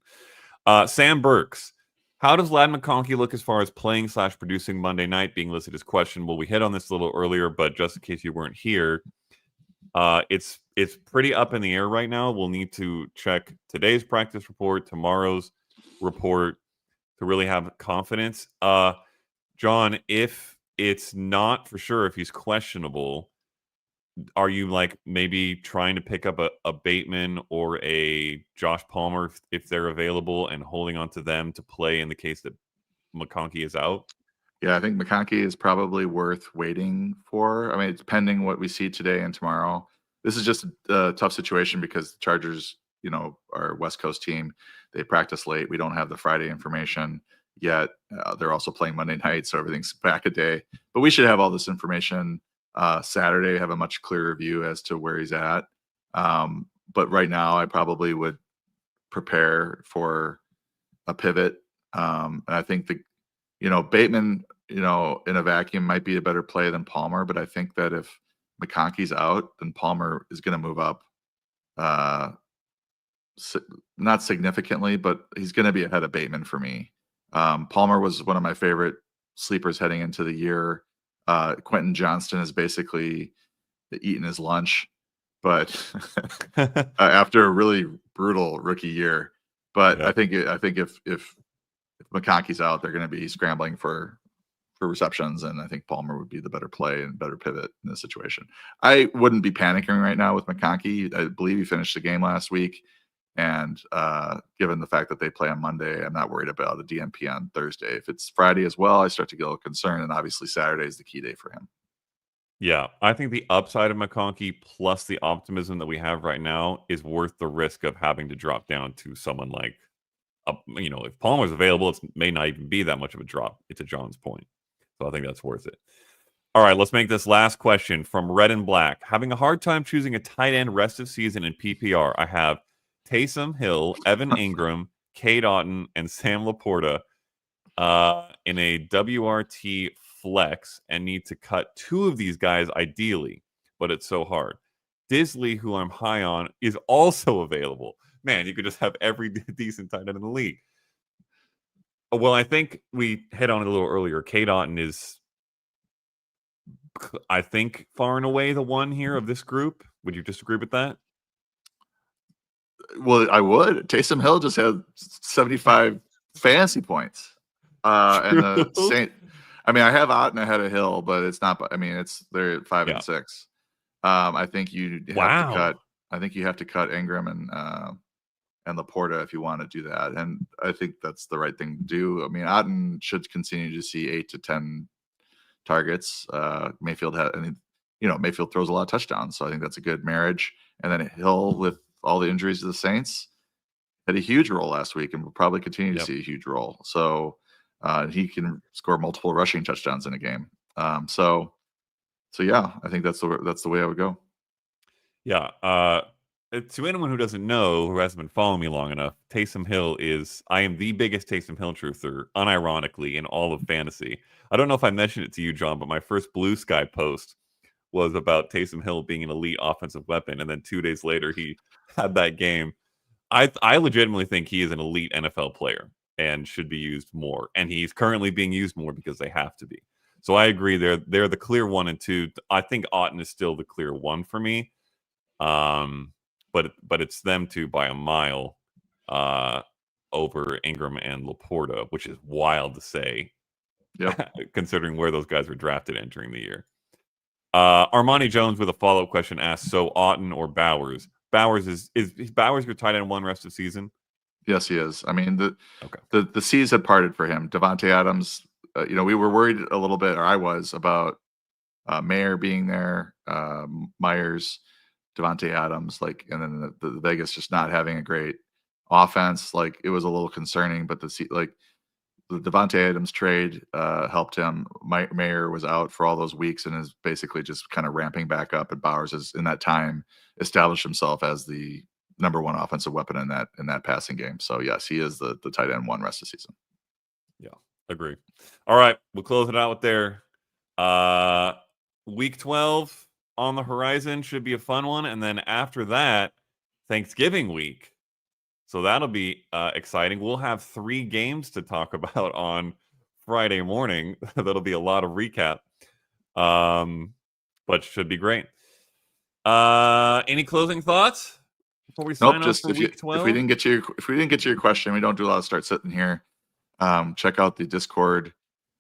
Sam Burks, how does Ladd McConkey look as far as playing/producing Monday night, being listed as questionable? We hit on this a little earlier, but just in case you weren't here, it's pretty up in the air right now. We'll need to check today's practice report, tomorrow's report to really have confidence. John, if it's not for sure, if he's questionable, are you like maybe trying to pick up a Bateman or a Josh Palmer if they're available and holding on to them to play in the case that McConkey is out? Yeah, I think McConkey is probably worth waiting for. I mean, it's pending what we see today and tomorrow. This is just a tough situation because the Chargers, are a West Coast team. They practice late. We don't have the Friday information yet. They're also playing Monday night, so everything's back a day. But we should have all this information Saturday, have a much clearer view as to where he's at. But right now, I probably would prepare for a pivot. And I think Bateman, in a vacuum might be a better play than Palmer. But I think that if McConkey's out, then Palmer is going to move up. Not significantly, but he's going to be ahead of Bateman for me. Palmer was one of my favorite sleepers heading into the year. Quentin Johnston is basically eating his lunch, but after a really brutal rookie year. But yeah. I think if McConkey's out, they're going to be scrambling for receptions, and I think Palmer would be the better play and better pivot in this situation. I wouldn't be panicking right now with McConkey. I believe he finished the game last week, and given the fact that they play on Monday, I'm not worried about a DNP on Thursday. If it's Friday as well, I start to get a little concerned, and obviously Saturday is the key day for him. Yeah, I think the upside of McConkey plus the optimism that we have right now is worth the risk of having to drop down to someone like, if Palmer's available, it may not even be that much of a drop. It's a John's point. So I think that's worth it. All right, let's make this last question from Red and Black. Having a hard time choosing a tight end rest of season in PPR. I have Taysom Hill, Evan Ingram, Cade Otton, and Sam Laporta in a WRT flex and need to cut 2 of these guys ideally, but it's so hard. Disley, who I'm high on, is also available. Man, you could just have every decent tight end in the league. Well, I think we hit on it a little earlier. Cade Otton is, I think, far and away the one here of this group. Would you disagree with that? Well, I would. Taysom Hill just had 75 fantasy points. And the Saint, I mean, I have Otton ahead of Hill, but it's not. I mean, they're at 5 and 6. I think you have to cut. I think you have to cut Ingram and Laporta if you want to do that. And I think that's the right thing to do. I mean, Otton should continue to see 8 to 10 targets. Mayfield Mayfield throws a lot of touchdowns, so I think that's a good marriage. And then Hill, with all the injuries to the Saints, had a huge role last week and will probably continue to see a huge role. So he can score multiple rushing touchdowns in a game. So yeah, I think that's the way I would go. Yeah. To anyone who doesn't know, who hasn't been following me long enough, Taysom Hill I am the biggest Taysom Hill truther, unironically, in all of fantasy. I don't know if I mentioned it to you, John, but my first Blue Sky post was about Taysom Hill being an elite offensive weapon, and then 2 days later he had that game. I legitimately think he is an elite NFL player and should be used more, and he's currently being used more because they have to be. So I agree, they're the clear 1 and 2. I think Otton is still the clear 1 for me. But it's them 2 by a mile over Ingram and Laporta, which is wild to say, considering where those guys were drafted entering the year. Armani Jones with a follow-up question asks, so Otton or Bowers? Bowers is Bowers your tight end 1 rest of the season? Yes, he is. I mean, the seas had parted for him. Davante Adams, we were worried a little bit, or I was, about Mayer being there, Myers, Davante Adams, and then the Vegas just not having a great offense. It was a little concerning, but the Davante Adams trade helped him. Mayer was out for all those weeks and is basically just kind of ramping back up. And Bowers has, in that time, established himself as the number 1 offensive weapon in that passing game. So yes, he is the tight end 1 rest of the season. Yeah, agree. All right, we'll close it out with there. Week 12 on the horizon should be a fun one, and then after that, Thanksgiving week. So that'll be exciting. We'll have 3 games to talk about on Friday morning. That'll be a lot of recap, but should be great. Any closing thoughts before we sign off for week 12? If we didn't get to your question, we don't do a lot of start sitting here. Check out the Discord,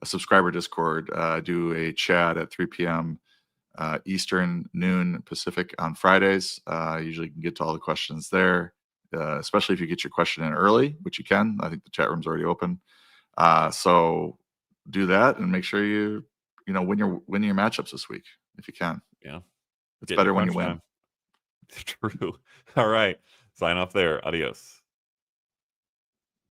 a subscriber Discord. Do a chat at 3 p.m. Eastern, noon Pacific on Fridays. Usually you can get to all the questions there, especially if you get your question in early, which you can. I think the chat room's already open. So do that and make sure you win your matchups this week if you can. Yeah, it's better when you win. True. All right, sign off there. Adios.